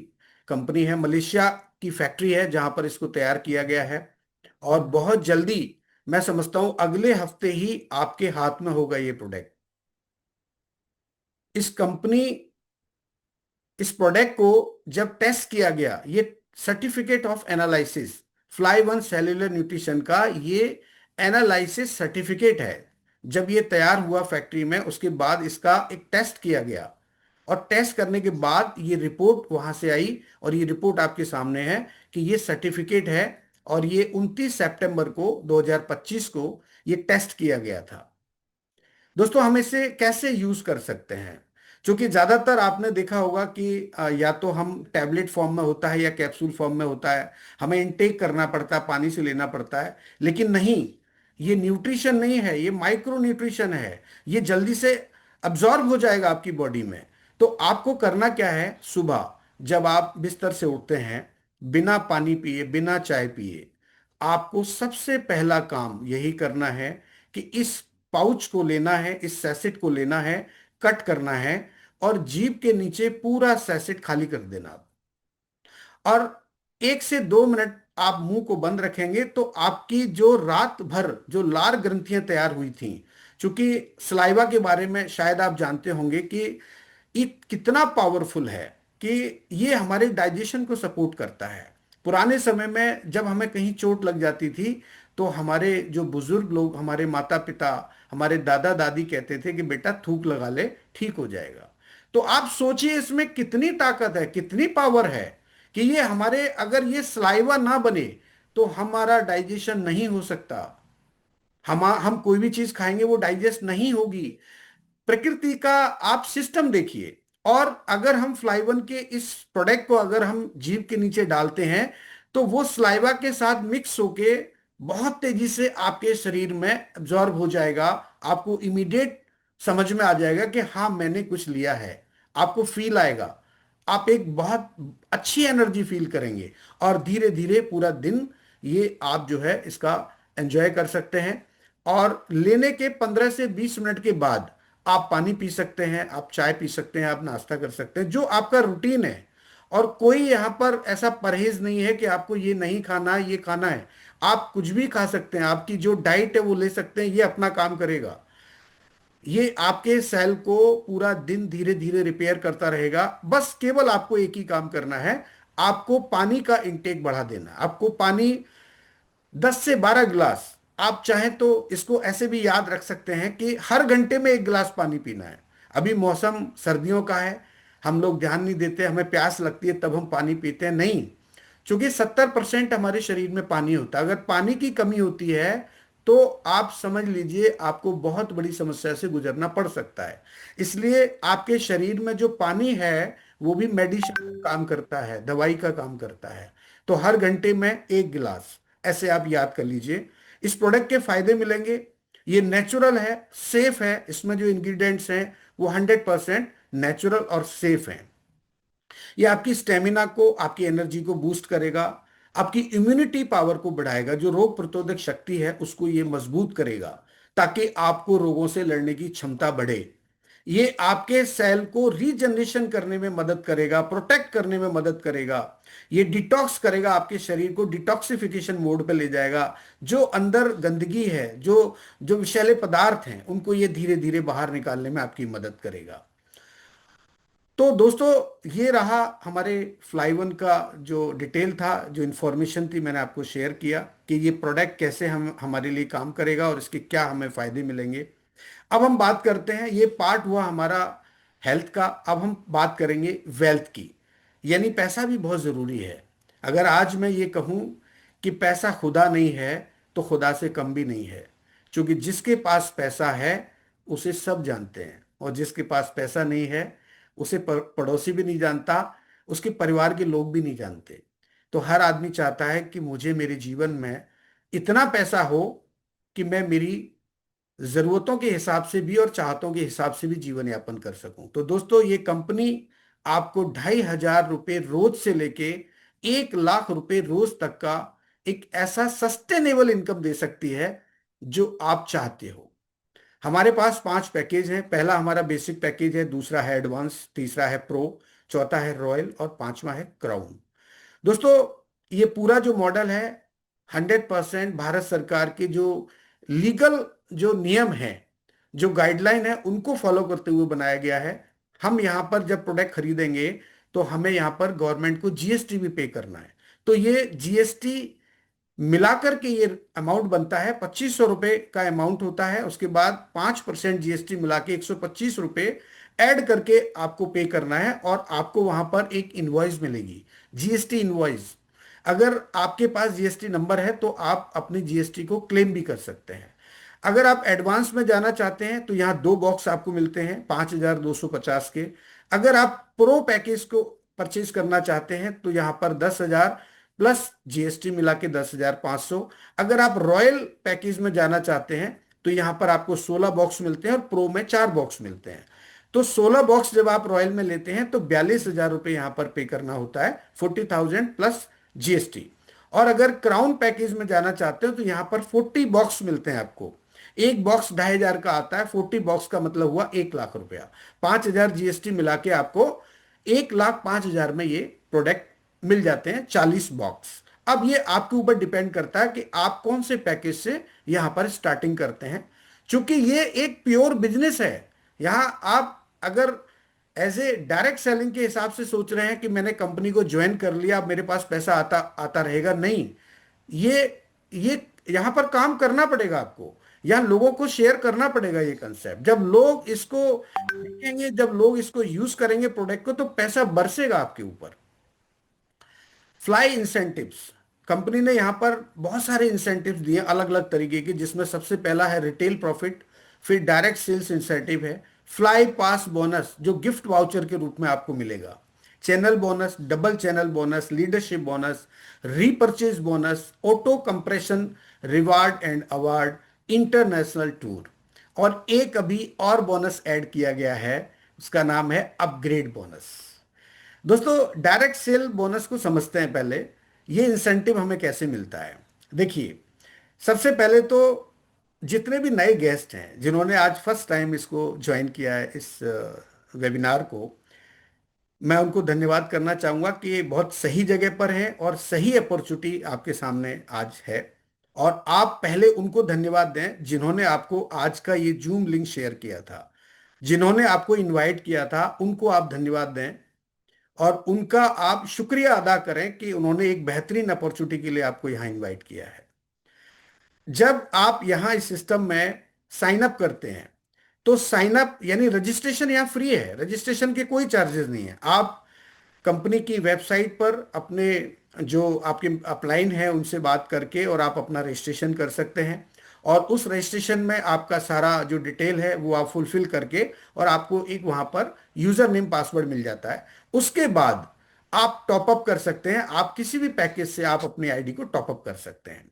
कंपनी है, मलेशिया की फैक्ट्री है जहां पर इसको तैयार किया गया है। और बहुत जल्दी, मैं समझता हूं अगले हफ्ते ही आपके हाथ में होगा ये प्रोडक्ट। इस कंपनी, इस प्रोडक्ट को जब टेस्ट किया गया, ये certificate of analysis, fly one cellular nutrition का ये एनालिसिस सर्टिफिकेट है। जब ये तैयार हुआ फैक्ट्री में, उसके बाद इसका एक टेस्ट किया गया, और टेस्ट करने के बाद ये रिपोर्ट वहां से आई, और ये रिपोर्ट आपके सामने है कि ये सर्टिफिकेट है। और ये 29 सितंबर को 2025 को ये टेस्ट किया गया था। दोस्तों, हम इसे कैसे यूज कर सकते हैं? क्योंकि ज्यादातर आपने देखा होगा कि या तो हम टैबलेट फॉर्म में होता है या कैप्सूल फॉर्म में होता है, हमें इनटेक करना पड़ता है, पानी से लेना पड़ता है। लेकिन नहीं, ये न्यूट्रिशन नहीं है, ये माइक्रो न्यूट्रिशन है। ये जल्दी से अब्जॉर्ब हो जाएगा आपकी बॉडी में। तो आपको करना क्या है, सुबह जब आप बिस्तर से उठते हैं, बिना पानी पिए, बिना चाय पिए, आपको सबसे पहला काम यही करना है कि इस पाउच को लेना है, इस सैसेट को लेना है, कट करना है, और जीभ के नीचे पूरा सैसेट खाली कर देना। और 1 से 2 मिनट आप मुंह को बंद रखेंगे तो आपकी जो रात भर जो लार ग्रंथियां तैयार हुई थी, चूंकि सलाइवा के बारे में शायद आप जानते होंगे कि ये कितना पावरफुल है कि ये हमारे डाइजेशन को सपोर्ट करता है। पुराने समय में जब हमें कहीं चोट लग जाती थी तो हमारे जो बुजुर्ग लोग, हमारे माता पिता, हमारे दादा दादी कहते थे कि बेटा थूक लगा ले, ठीक हो जाएगा। तो आप सोचिए इसमें कितनी ताकत है, कितनी पावर है कि ये हमारे, अगर ये सलाइवा ना बने तो हमारा डाइजेशन नहीं हो सकता। हम कोई भी चीज खाएंगे वो डाइजेस्ट नहीं होगी। प्रकृति का आप सिस्टम देखिए। और अगर हम फ्लाइवन के इस प्रोडक्ट को अगर हम जीभ के नीचे डालते हैं तो वो स्लाइवा के साथ मिक्स होके बहुत तेजी से आपके शरीर में एब्जॉर्ब हो जाएगा। आपको इमीडिएट समझ में आ जाएगा कि हाँ, मैंने कुछ लिया है। आपको फील आएगा, आप एक बहुत अच्छी एनर्जी फील करेंगे, और धीरे धीरे पूरा दिन ये आप जो है इसका एंजॉय कर सकते हैं। और लेने के 15 से 20 मिनट के बाद आप पानी पी सकते हैं, आप चाय पी सकते हैं, आप नाश्ता कर सकते हैं, जो आपका रूटीन है। और कोई यहाँ पर ऐसा परहेज नहीं है कि आपको ये नहीं खाना है, ये खाना है। आप कुछ भी खा सकते हैं, आपकी जो डाइट है वो ले सकते हैं, ये अपना काम करेगा। ये आपके सेल को पूरा दिन धीरे धीरे रिपेयर करता रहेगा। बस केवल आपको एक ही काम करना है, आपको पानी का इंटेक बढ़ा देना है। आपको पानी 10 से 12 गिलास, आप चाहें तो इसको ऐसे भी याद रख सकते हैं कि हर घंटे में 1 गिलास पानी पीना है। अभी मौसम सर्दियों का है, हम लोग ध्यान नहीं देते, हमें प्यास लगती है तब हम पानी पीते हैं, नहीं। क्योंकि 70% हमारे शरीर में पानी होता है। अगर पानी की कमी होती है तो आप समझ लीजिए आपको बहुत बड़ी समस्या से गुजरना पड़ सकता है। इसलिए आपके शरीर में जो पानी है वो भी मेडिसिन का काम करता है, दवाई का काम करता है। तो हर घंटे में 1 गिलास, ऐसे आप याद कर लीजिए। इस प्रोडक्ट के फायदे मिलेंगे, ये नेचुरल है, सेफ है, इसमें जो इंग्रेडिएंट्स हैं वो 100% नेचुरल और सेफ हैं। ये आपकी स्टेमिना को, आपकी एनर्जी को बूस्ट करेगा, आपकी इम्यूनिटी पावर को बढ़ाएगा, जो रोग प्रतिरोधक शक्ति है उसको ये मजबूत करेगा, ताकि आपको रोगों से लड़ने की क्षमता बढ़े। ये आपके सेल को रीजनरेशन करने में मदद करेगा, प्रोटेक्ट करने में मदद करेगा। ये डिटॉक्स करेगा, आपके शरीर को डिटॉक्सिफिकेशन मोड पे ले जाएगा। जो अंदर गंदगी है, जो जो विषैले पदार्थ हैं, उनको ये धीरे धीरे बाहर निकालने में आपकी मदद करेगा। तो दोस्तों, ये रहा हमारे फ्लाई 1 का जो डिटेल था, जो इन्फॉर्मेशन थी, मैंने आपको शेयर किया कि ये प्रोडक्ट कैसे हम हमारे लिए काम करेगा और इसके क्या हमें फायदे मिलेंगे। अब हम बात करते हैं, ये पार्ट हुआ हमारा हेल्थ का। अब हम बात करेंगे वेल्थ की, यानी पैसा भी बहुत ज़रूरी है। अगर आज मैं ये कहूँ कि पैसा खुदा नहीं है, तो खुदा से कम भी नहीं है। क्योंकि जिसके पास पैसा है उसे सब जानते हैं, और जिसके पास पैसा नहीं है उसे पड़ोसी भी नहीं जानता, उसके परिवार के लोग भी नहीं जानते। तो हर आदमी चाहता है कि मुझे मेरे जीवन में इतना पैसा हो कि मैं मेरी जरूरतों के हिसाब से भी और चाहतों के हिसाब से भी जीवन यापन कर सकूं। तो दोस्तों, ये कंपनी आपको 2,500 रुपये रोज से लेके 1 लाख रुपए रोज तक का एक ऐसा सस्टेनेबल इनकम दे सकती है जो आप चाहते हो। हमारे पास 5 पैकेज हैं। पहला हमारा बेसिक पैकेज है, दूसरा है एडवांस, तीसरा है प्रो, चौथा है रॉयल और पांचवा है क्राउन। दोस्तों, ये पूरा जो मॉडल है 100% भारत सरकार के जो लीगल जो नियम है, जो गाइडलाइन है, उनको फॉलो करते हुए बनाया गया है। हम यहाँ पर जब प्रोडक्ट खरीदेंगे तो हमें यहाँ पर गवर्नमेंट को जीएसटी भी पे करना है। तो ये जीएसटी मिलाकर के ये अमाउंट बनता है, 2500 रुपये का अमाउंट होता है। उसके बाद 5% जीएसटी मिला के 125 रुपये ऐड करके आपको पे करना है, और आपको वहां पर एक इनवॉइस मिलेगी, जीएसटी इनवॉइस। अगर आपके पास जीएसटी नंबर है तो आप अपनी जीएसटी को क्लेम भी कर सकते हैं। अगर आप एडवांस में जाना चाहते हैं तो यहाँ 2 बॉक्स आपको मिलते हैं 5,250 के। अगर आप प्रो पैकेज को परचेज करना चाहते हैं तो यहाँ पर 10,000 प्लस जीएसटी मिला के 10,500। अगर आप रॉयल पैकेज में जाना चाहते हैं तो यहाँ पर आपको 16 बॉक्स मिलते हैं और प्रो में 4 बॉक्स मिलते हैं। तो 16 बॉक्स जब आप रॉयल में लेते हैं तो 42,000 रुपये यहाँ पर पे करना होता है, 40,000 प्लस जीएसटी। और अगर क्राउन पैकेज में जाना चाहते हो तो यहाँ पर 40 बॉक्स मिलते हैं आपको। एक बॉक्स 2,500 का आता है, 40 बॉक्स का मतलब हुआ 1 लाख रुपया। 5,000 जीएसटी मिला के आपको 1,05,000 में ये प्रोडक्ट मिल जाते हैं, 40 बॉक्स। अब ये आपके ऊपर डिपेंड करता है कि आप कौन से पैकेज से यहां पर स्टार्टिंग करते हैं। क्योंकि ये एक प्योर बिजनेस है। यहां आप अगर एज ए डायरेक्ट सेलिंग के हिसाब से सोच रहे हैं कि मैंने कंपनी को ज्वाइन कर लिया, अब मेरे पास पैसा आता आता रहेगा, नहीं। ये ये यहां पर काम करना पड़ेगा आपको, यहां लोगों को शेयर करना पड़ेगा ये कंसेप्ट। जब लोग इसको देखेंगे, जब लोग इसको यूज करेंगे प्रोडक्ट को, तो पैसा बरसेगा आपके ऊपर। फ्लाई इंसेंटिव्स, कंपनी ने यहां पर बहुत सारे इंसेंटिव्स दिए अलग अलग तरीके के, जिसमें सबसे पहला है रिटेल प्रॉफिट, फिर डायरेक्ट सेल्स इंसेंटिव है, फ्लाई पास बोनस जो गिफ्ट वाउचर के रूप में आपको मिलेगा, channel bonus, double channel bonus, leadership bonus, repurchase bonus, auto compression reward and award, international tour, और एक अभी और बोनस ऐड किया गया है, उसका नाम है अपग्रेड बोनस। दोस्तों, डायरेक्ट सेल बोनस को समझते हैं पहले। ये इंसेंटिव हमें कैसे मिलता है? देखिए, सबसे पहले तो जितने भी नए गेस्ट हैं जिन्होंने आज फर्स्ट टाइम इसको ज्वाइन किया है, इस वेबिनार को, मैं उनको धन्यवाद करना चाहूंगा कि ये बहुत सही जगह पर है और सही अपॉर्चुनिटी आपके सामने आज है। और आप पहले उनको धन्यवाद दें जिन्होंने आपको आज का ये जूम लिंक शेयर किया था, जिन्होंने आपको इनवाइट किया था, उनको आप धन्यवाद दें और उनका आप शुक्रिया अदा करें कि उन्होंने एक बेहतरीन अपॉर्चुनिटी के लिए आपको यहां इनवाइट किया है। जब आप यहां इस सिस्टम में साइन अप करते हैं तो साइन अप यानी रजिस्ट्रेशन यहां फ्री है, रजिस्ट्रेशन के कोई चार्जेस नहीं है। आप कंपनी की वेबसाइट पर अपने जो आपके अपलाइन है उनसे बात करके और आप अपना रजिस्ट्रेशन कर सकते हैं, और उस रजिस्ट्रेशन में आपका सारा जो डिटेल है वो आप फुलफिल करके, और आपको एक वहां पर यूजर नेम पासवर्ड मिल जाता है। उसके बाद आप टॉपअप कर सकते हैं, आप किसी भी पैकेज से आप अपनी आईडी को टॉपअप कर सकते हैं।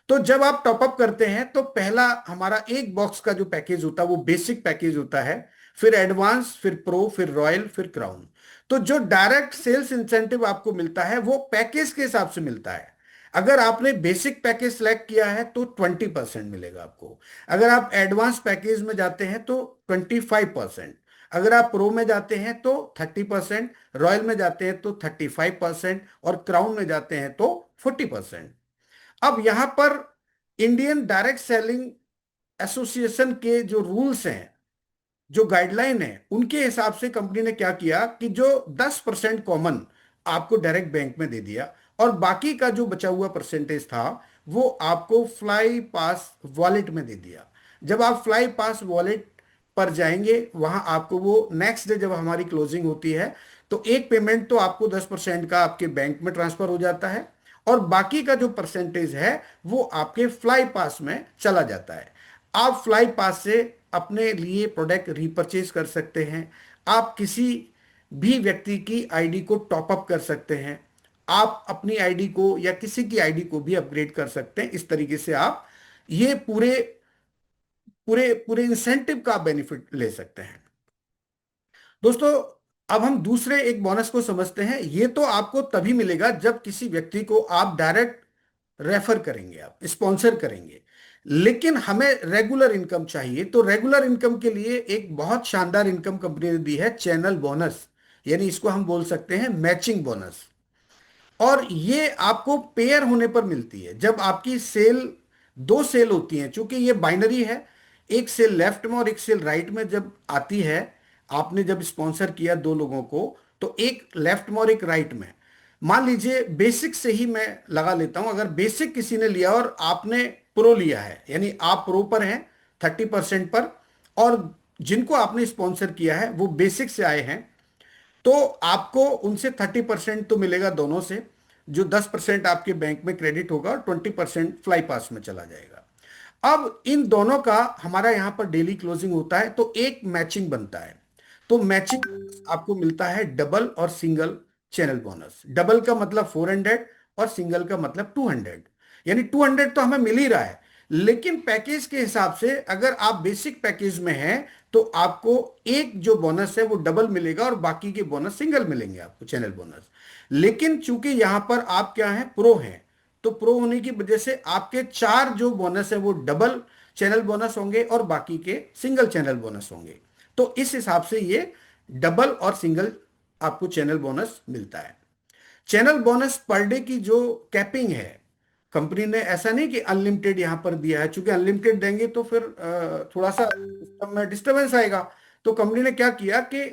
तो जब आप टॉपअप करते हैं तो पहला हमारा 1 बॉक्स का जो पैकेज होता है वो बेसिक पैकेज होता है, फिर एडवांस, फिर प्रो, फिर रॉयल, फिर क्राउन। तो जो डायरेक्ट सेल्स इंसेंटिव आपको मिलता है वो पैकेज के हिसाब से मिलता है। अगर आपने बेसिक पैकेज सेलेक्ट किया है तो 20% मिलेगा आपको। अगर आप एडवांस पैकेज में जाते हैं तो 25%। अगर आप प्रो में जाते हैं तो 30%, रॉयल में जाते हैं तो 35%, और क्राउन में जाते हैं तो 40%। अब यहां पर इंडियन डायरेक्ट सेलिंग एसोसिएशन के जो रूल्स हैं, जो गाइडलाइन है, उनके हिसाब से कंपनी ने क्या किया कि जो 10% कॉमन आपको डायरेक्ट बैंक में दे दिया, और बाकी का जो बचा हुआ परसेंटेज था वो आपको फ्लाई पास वॉलेट में दे दिया। जब आप फ्लाई पास वॉलेट पर जाएंगे, वहां आपको वो नेक्स्ट डे जब हमारी क्लोजिंग होती है तो एक पेमेंट तो आपको 10% का आपके बैंक में ट्रांसफर हो जाता है, और बाकी का जो परसेंटेज है वो आपके फ्लाई पास में चला जाता है। आप फ्लाई पास से अपने लिए प्रोडक्ट रीपरचेज कर सकते हैं। आप किसी भी व्यक्ति की आईडी को टॉप अप कर सकते हैं। आप अपनी आईडी को या किसी की आईडी को भी अपग्रेड कर सकते हैं। इस तरीके से आप ये पूरे पूरे पूरे इंसेंटिव का बेनिफिट ले सकते हैं। दोस्तों, अब हम दूसरे एक बोनस को समझते हैं। ये तो आपको तभी मिलेगा जब किसी व्यक्ति को आप डायरेक्ट रेफर करेंगे, आप स्पॉन्सर करेंगे। लेकिन हमें रेगुलर इनकम चाहिए, तो रेगुलर इनकम के लिए एक बहुत शानदार इनकम कंपनी ने दी है, चैनल बोनस। यानी इसको हम बोल सकते हैं मैचिंग बोनस। और ये आपको पेयर होने पर मिलती है। जब आपकी सेल, दो सेल होती हैं, चूंकि ये बाइनरी है, एक सेल लेफ्ट में और एक सेल राइट में जब आती है, आपने जब स्पॉन्सर किया दो लोगों को, तो एक लेफ्ट में और एक राइट में। मान लीजिए बेसिक से ही मैं लगा लेता हूं, अगर बेसिक किसी ने लिया और आपने प्रो लिया है, यानी आप प्रो पर हैं 30% पर, और जिनको आपने स्पॉन्सर किया है वो बेसिक से आए हैं, तो आपको उनसे 30% तो मिलेगा दोनों से। जो 10% आपके बैंक में क्रेडिट होगा और 20% फ्लाई पास में चला जाएगा। अब इन दोनों का हमारा यहां पर डेली क्लोजिंग होता है तो एक मैचिंग बनता है। तो मैचिंग आपको मिलता है डबल और सिंगल चैनल बोनस। डबल का मतलब 400 और सिंगल का मतलब 200। यानी 200 तो हमें मिल ही रहा है, लेकिन पैकेज के हिसाब से अगर आप बेसिक पैकेज में हैं तो आपको एक जो बोनस है वो डबल मिलेगा और बाकी के बोनस सिंगल मिलेंगे आपको, चैनल बोनस। लेकिन चूंकि यहां पर आप क्या हैं, प्रो हैं, तो प्रो होने की वजह से आपके चार जो बोनस है वो डबल चैनल बोनस होंगे और बाकी के सिंगल चैनल बोनस होंगे। तो इस हिसाब से ये डबल और सिंगल आपको चैनल बोनस मिलता है। चैनल बोनस पर डे की जो कैपिंग है, कंपनी ने ऐसा नहीं कि अनलिमिटेड यहां पर दिया है, क्योंकि अनलिमिटेड देंगे तो फिर थोड़ा सा सिस्टम में डिस्टरबेंस आएगा। तो कंपनी ने क्या किया कि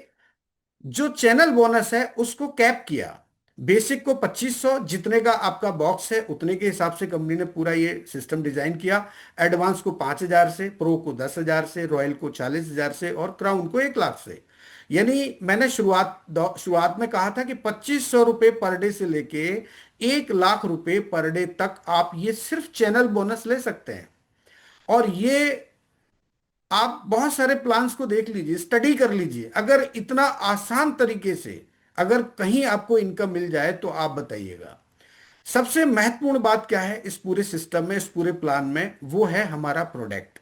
जो चैनल बोनस है उसको कैप किया। बेसिक को 2500, जितने का आपका बॉक्स है उतने के हिसाब से कंपनी ने पूरा ये सिस्टम डिजाइन किया। एडवांस को 5000 से, प्रो को 10,000 से, रॉयल को 40,000 से, और क्राउन को 1 लाख से। यानी मैंने शुरुआत में कहा था कि 2500 रुपये पर डे से लेके 1 लाख रुपए पर डे तक आप ये सिर्फ चैनल बोनस ले सकते हैं। और ये आप बहुत सारे प्लान्स को देख लीजिए, स्टडी कर लीजिए। अगर इतना आसान तरीके से अगर कहीं आपको इनकम मिल जाए तो आप बताइएगा। सबसे महत्वपूर्ण बात क्या है इस पूरे सिस्टम में, इस पूरे प्लान में? वो है हमारा प्रोडक्ट।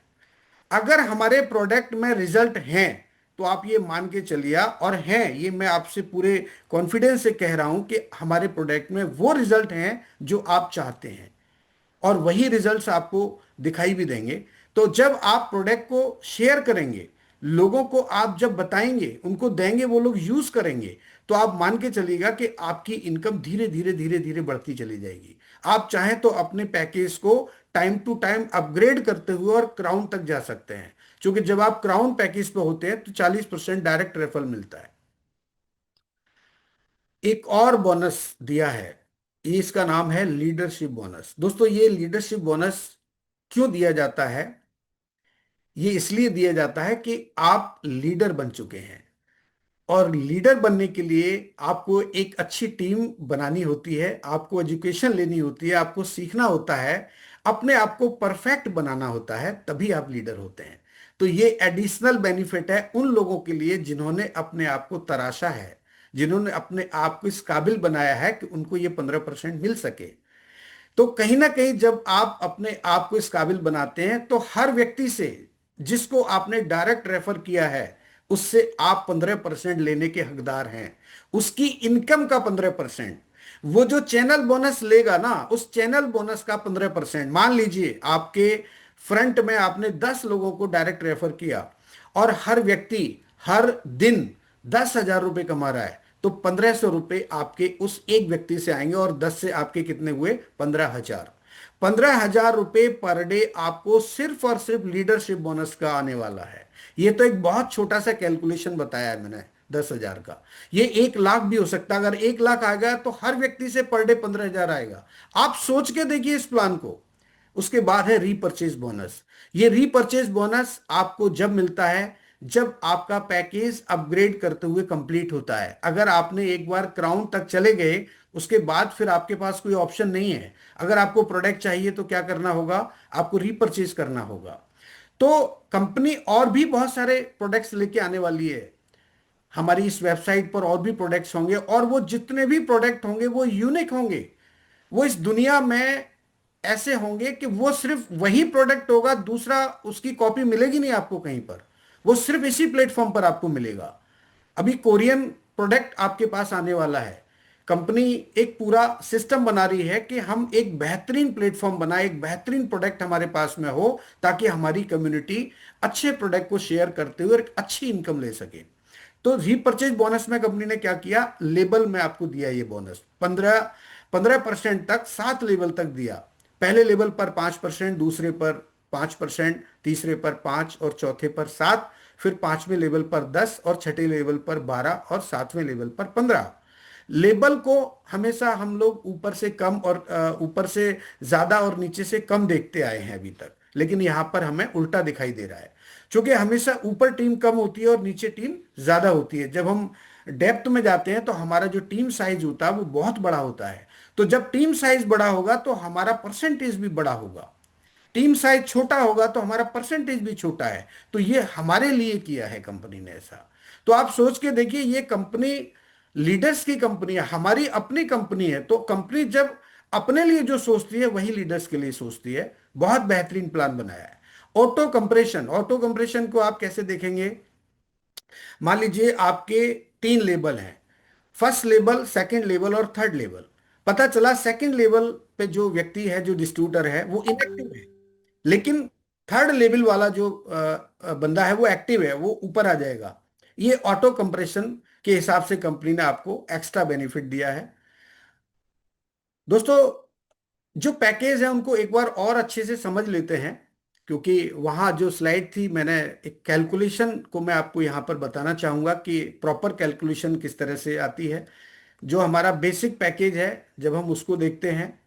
अगर हमारे प्रोडक्ट में रिजल्ट हैं तो आप ये मान के चलिए, और हैं, ये मैं आपसे पूरे कॉन्फिडेंस से कह रहा हूं कि हमारे प्रोडक्ट में वो रिजल्ट हैं जो आप चाहते हैं, और वही रिजल्ट्स आपको दिखाई भी देंगे। तो जब आप प्रोडक्ट को शेयर करेंगे, लोगों को आप जब बताएंगे, उनको देंगे, वो लोग यूज करेंगे, तो आप मान के चलिएगा कि आपकी इनकम धीरे धीरे धीरे धीरे बढ़ती चली जाएगी। आप चाहें तो अपने पैकेज को टाइम टू टाइम अपग्रेड करते हुए और क्राउन तक जा सकते हैं, क्योंकि जब आप क्राउन पैकेज पे होते हैं तो 40% डायरेक्ट रेफरल मिलता है। एक और बोनस दिया है, ये इसका नाम है लीडरशिप बोनस। दोस्तों, ये लीडरशिप बोनस क्यों दिया जाता है? ये इसलिए दिया जाता है कि आप लीडर बन चुके हैं, और लीडर बनने के लिए आपको एक अच्छी टीम बनानी होती है, आपको एजुकेशन लेनी होती है, आपको सीखना होता है, अपने आप को परफेक्ट बनाना होता है, तभी आप लीडर होते हैं। तो ये एडिशनल बेनिफिट है उन लोगों के लिए जिन्होंने अपने आप को तराशा है, जिन्होंने अपने आप को इस काबिल बनाया है कि उनको ये 15% मिल सके। तो कहीं ना कहीं जब आप अपने आप को इस काबिल बनाते हैं तो हर व्यक्ति से जिसको आपने डायरेक्ट रेफर किया है उससे आप 15% लेने के हकदार हैं, उसकी इनकम का 15%। वो जो चैनल बोनस लेगा ना, उस चैनल बोनस का 15%। मान लीजिए आपके फ्रंट में आपने 10 लोगों को डायरेक्ट रेफर किया और हर व्यक्ति हर दिन 10,000 रुपये कमा रहा है, तो 1,500 रुपये आपके उस एक व्यक्ति से आएंगे, और 10 से आपके कितने हुए? 15,000। 15,000 रुपये पर डे आपको सिर्फ और सिर्फ लीडरशिप बोनस का आने वाला है। ये तो एक बहुत छोटा सा कैलकुलेशन बताया है मैंने 10,000 का। ये 1 लाख भी हो सकता है। अगर 1 लाख आ गया तो हर व्यक्ति से पर डे 15,000 आएगा। आप सोच के देखिए इस प्लान को। उसके बाद है रीपरचेज बोनस। ये रीपरचेज बोनस आपको जब मिलता है, जब आपका पैकेज अपग्रेड करते हुए कंप्लीट होता है। अगर आपने एक बार क्राउन तक चले गए, उसके बाद फिर आपके पास कोई ऑप्शन नहीं है। अगर आपको प्रोडक्ट चाहिए तो क्या करना होगा? आपको रीपरचेज करना होगा। तो कंपनी और भी बहुत सारे प्रोडक्ट्स लेके आने वाली है। हमारी इस वेबसाइट पर और भी प्रोडक्ट्स होंगे, और वो जितने भी प्रोडक्ट होंगे वो यूनिक होंगे। वो इस दुनिया में ऐसे होंगे कि वो सिर्फ वही प्रोडक्ट होगा, दूसरा उसकी कॉपी मिलेगी नहीं आपको कहीं पर। वो सिर्फ इसी प्लेटफॉर्म पर आपको मिलेगा। अभी कोरियन प्रोडक्ट आपके पास आने वाला है। कंपनी एक पूरा सिस्टम बना रही है कि हम एक बेहतरीन प्लेटफॉर्म बनाए, एक बेहतरीन प्रोडक्ट हमारे पास में हो, ताकि हमारी कम्युनिटी अच्छे प्रोडक्ट को शेयर करते हुए एक अच्छी इनकम ले सके। तो रीपरचेज बोनस में कंपनी ने क्या किया? लेबल में आपको दिया ये बोनस 15% तक, 7 लेवल तक दिया। पहले लेवल पर 5%, दूसरे पर 5%, तीसरे पर 5 और चौथे पर 7, फिर पांचवें लेवल पर 10 और छठे लेवल पर 12 और सातवें लेवल पर 15। लेबल को हमेशा हम लोग ऊपर से कम और ऊपर से ज्यादा और नीचे से कम देखते आए हैं अभी तक, लेकिन यहां पर हमें उल्टा दिखाई दे रहा है। क्योंकि हमेशा ऊपर टीम कम होती है और नीचे टीम ज्यादा होती है। जब हम डेप्थ में जाते हैं तो हमारा जो टीम साइज होता है वो बहुत बड़ा होता है। तो जब टीम साइज बड़ा होगा तो हमारा परसेंटेज भी बड़ा होगा। टीम साइज छोटा होगा तो हमारा परसेंटेज भी छोटा है। तो ये हमारे लिए किया है कंपनी ने ऐसा। तो आप सोच के देखिए, ये कंपनी लीडर्स की कंपनी है, हमारी अपनी कंपनी है। तो कंपनी जब अपने लिए जो सोचती है वही लीडर्स के लिए सोचती है। बहुत बेहतरीन प्लान बनाया है। ऑटो कंप्रेशन, ऑटो कंप्रेशन को आप कैसे देखेंगे? मान लीजिए आपके 3 लेवल हैं, फर्स्ट लेवल, सेकंड लेवल और थर्ड लेवल। पता चला सेकंड लेवल पे जो व्यक्ति है, जो डिस्ट्रीब्यूटर है, वो इनएक्टिव है, लेकिन थर्ड लेवल वाला जो बंदा है वो एक्टिव है, वो ऊपर आ जाएगा। ये ऑटो कंप्रेशन के हिसाब से कंपनी ने आपको एक्स्ट्रा बेनिफिट दिया है। दोस्तों, जो पैकेज है उनको एक बार और अच्छे से समझ लेते हैं, क्योंकि वहां जो स्लाइड थी, मैंने एक कैलकुलेशन को मैं आपको यहां पर बताना चाहूंगा कि प्रॉपर कैलकुलेशन किस तरह से आती है। जो हमारा बेसिक पैकेज है, जब हम उसको देखते हैं,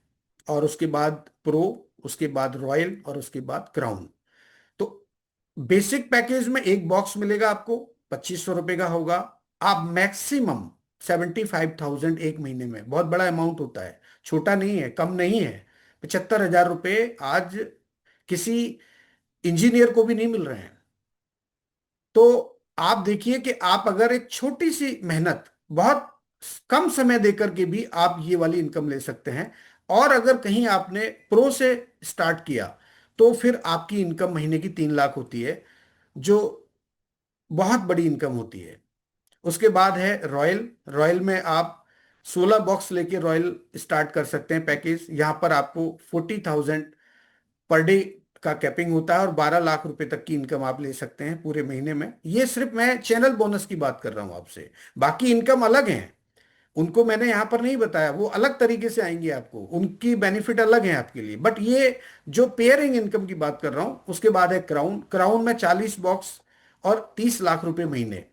और उसके बाद प्रो, उसके बाद रॉयल और उसके बाद क्राउन। तो बेसिक पैकेज में एक बॉक्स मिलेगा आपको, 2,500 रुपये का होगा। आप मैक्सिमम 75,000 एक महीने में, बहुत बड़ा अमाउंट होता है, छोटा नहीं है, कम नहीं है। 75,000 रुपये आज किसी इंजीनियर को भी नहीं मिल रहे हैं। तो आप देखिए कि आप अगर एक छोटी सी मेहनत, बहुत कम समय देकर के भी आप ये वाली इनकम ले सकते हैं। और अगर कहीं आपने प्रो से स्टार्ट किया तो फिर आपकी इनकम महीने की 3 लाख होती है, जो बहुत बड़ी इनकम होती है। उसके बाद है रॉयल। रॉयल में आप 16 बॉक्स लेके रॉयल स्टार्ट कर सकते हैं पैकेज। यहाँ पर आपको 40,000 पर डे का कैपिंग होता है, और 12 लाख रुपए तक की इनकम आप ले सकते हैं पूरे महीने में। ये सिर्फ मैं चैनल बोनस की बात कर रहा हूं आपसे। बाकी इनकम अलग है, उनको मैंने यहां पर नहीं बताया, वो अलग तरीके से आएंगे आपको, उनकी बेनिफिट अलग है आपके लिए। बट ये जो पेयरिंग इनकम की बात कर रहा हूं, उसके बाद है क्राउन। क्राउन में 40 बॉक्स और 30 लाख रुपए महीने।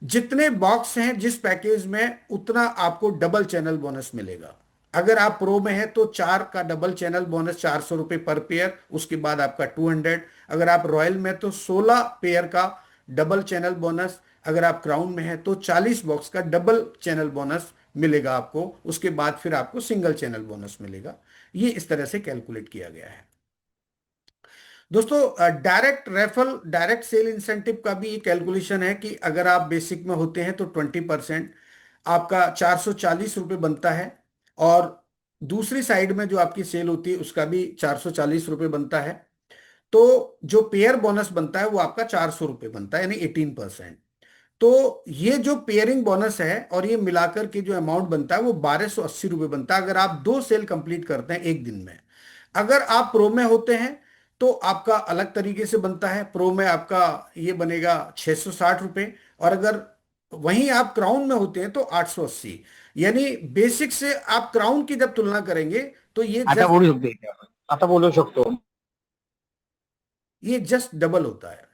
जितने बॉक्स हैं जिस पैकेज में, उतना आपको डबल चैनल बोनस मिलेगा। अगर आप प्रो में है तो 4 का डबल चैनल बोनस, 400 रुपये पर पेयर, उसके बाद आपका 200। अगर आप रॉयल में तो 16 पेयर का डबल चैनल बोनस। अगर आप क्राउन में है तो 40 बॉक्स का डबल चैनल बोनस मिलेगा आपको। उसके बाद फिर आपको सिंगल चैनल बोनस मिलेगा। ये इस तरह से कैलकुलेट किया गया है। दोस्तों, direct referral, direct sale incentive का भी कैलकुलेशन है कि अगर आप बेसिक में होते हैं तो 20% आपका 440 रुपये बनता है, और दूसरी साइड में जो आपकी सेल होती है उसका भी 440 रुपये बनता है। तो जो पेयर बोनस बनता है वो आपका 400 रुपये बनता है, यानी 18%। तो ये जो पेयरिंग बोनस है और ये मिलाकर के जो अमाउंट बनता है वो 1280 रुपये बनता है, अगर आप 2 सेल कंप्लीट करते हैं एक दिन में। अगर आप प्रो में होते हैं तो आपका अलग तरीके से बनता है, प्रो में आपका ये बनेगा 660 रुपये, और अगर वहीं आप क्राउन में होते हैं तो 880। यानी बेसिक से आप क्राउन की जब तुलना करेंगे तो आता बोलू शकतो आता बोलू शकतो ये जस्ट डबल होता है।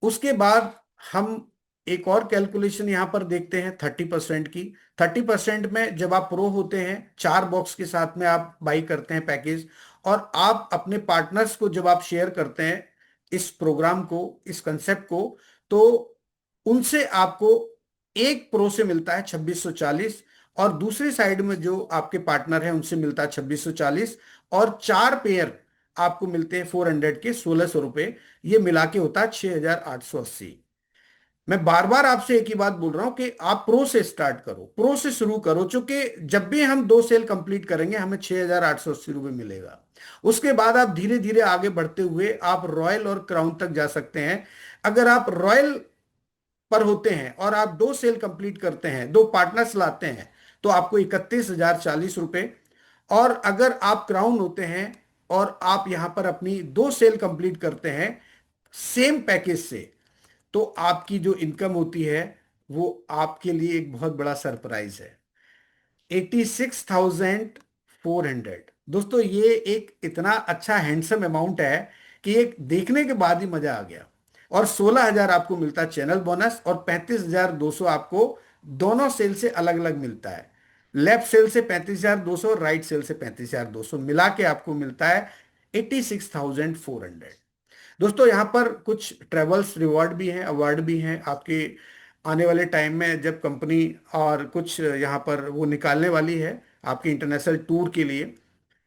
उसके बाद हम एक और कैलकुलेशन यहां पर देखते हैं 30% की। 30% में जब आप प्रो होते हैं, 4 बॉक्स के साथ में आप बाई करते हैं पैकेज, और आप अपने पार्टनर्स को जब आप शेयर करते हैं इस प्रोग्राम को, इस कंसेप्ट को, तो उनसे आपको एक प्रो से मिलता है 2640, और दूसरी साइड में जो आपके पार्टनर हैं उनसे मिलता है 2640, और 4 पेयर आपको मिलते हैं 400 के 1600 रुपये। ये मिला के होता है 6880। मैं बार बार आपसे एक ही बात बोल रहा हूं कि आप प्रो से स्टार्ट करो, प्रो से शुरू करो, क्योंकि जब भी हम 2 सेल कंप्लीट करेंगे हमें 6880 रुपये मिलेगा। उसके बाद आप धीरे धीरे आगे बढ़ते हुए आप रॉयल और क्राउन तक जा सकते हैं। अगर आप रॉयल पर होते हैं और आप 2 सेल कंप्लीट करते हैं, 2 पार्टनर्स लाते हैं, तो आपको 31,040 रुपये। और अगर आप क्राउन होते हैं और आप यहां पर अपनी 2 सेल कंप्लीट करते हैं सेम पैकेज से, तो आपकी जो इनकम होती है वो आपके लिए एक बहुत बड़ा सरप्राइज है, 86,400। दोस्तों ये एक इतना अच्छा हैंडसम अमाउंट है कि एक देखने के बाद ही मजा आ गया। और 16,000 आपको मिलता है चैनल बोनस, और 35,200 आपको दोनों सेल से अलग अलग मिलता है। लेफ्ट सेल से 35,200, राइट सेल से 35,200 मिला के आपको मिलता है 86,400। दोस्तों यहाँ पर कुछ ट्रेवल्स रिवॉर्ड भी हैं, अवार्ड भी हैं आपके आने वाले टाइम में, जब कंपनी और कुछ यहाँ पर वो निकालने वाली है आपके इंटरनेशनल टूर के लिए।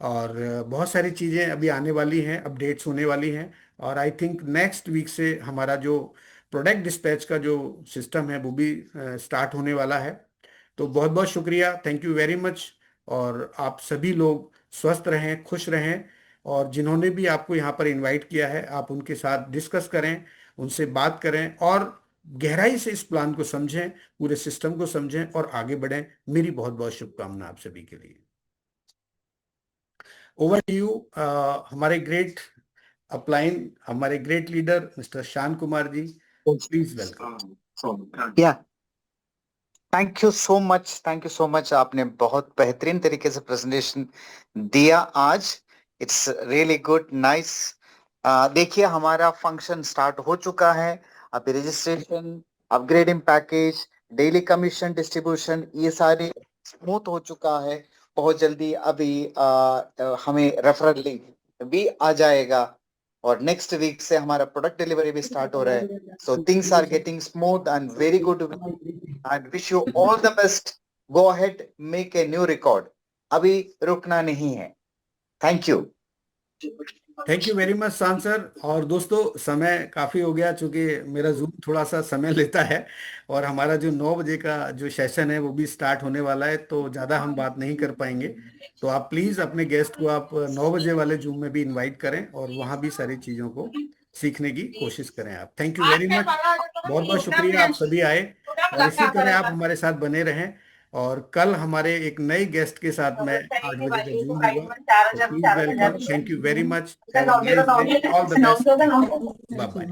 और बहुत सारी चीज़ें अभी आने वाली हैं, अपडेट्स होने वाली हैं। और आई थिंक नेक्स्ट वीक से हमारा जो प्रोडक्ट डिस्पैच का जो सिस्टम है वो भी स्टार्ट होने वाला है। तो बहुत बहुत शुक्रिया, थैंक यू वेरी मच। और आप सभी लोग स्वस्थ रहें, खुश रहें, और जिन्होंने भी आपको यहाँ पर इनवाइट किया है आप उनके साथ डिस्कस करें, उनसे बात करें, और गहराई से इस प्लान को समझें, पूरे सिस्टम को समझें और आगे बढ़ें। मेरी बहुत बहुत शुभकामना आप सभी के लिए। ओवर टू यू, हमारे ग्रेट अपलाइन, हमारे ग्रेट लीडर मिस्टर शान कुमार जी, प्लीज वेलकम। या थैंक यू सो मच आपने बहुत बेहतरीन तरीके से प्रेजेंटेशन दिया आज। It's really good nice. देखिए हमारा फंक्शन स्टार्ट हो चुका है। अभी registration, upgrading package, daily commission distribution, ये सारे स्मूथ हो चुका है। बहुत जल्दी अभी हमें रेफरल लिंक भी आ जाएगा, और नेक्स्ट वीक से हमारा प्रोडक्ट डिलीवरी भी स्टार्ट हो रहा है। So things are getting smooth and very good, and wish you all the best. Go ahead, make a new record, अभी रुकना नहीं है। Thank you. Thank you very much Shaan sir. और दोस्तों समय काफ़ी हो गया, चूंकि मेरा जूम थोड़ा सा समय लेता है, और हमारा जो 9 बजे का जो सेशन है वो भी स्टार्ट होने वाला है, तो ज़्यादा हम बात नहीं कर पाएंगे। तो आप प्लीज़ अपने गेस्ट को आप 9 बजे वाले जूम में भी इनवाइट करें और वहाँ भी सारी चीज़ों को सीखने की कोशिश करें आप। थैंक यू वेरी मच, बहुत बहुत शुक्रिया आप सभी आए, और इसी तरह आप हमारे साथ बने रहें। और कल हमारे एक नए गेस्ट के साथ में 8 बजे का जूम होगा, तो please welcome. Thank you very much, have a nice day, all the best, bye bye.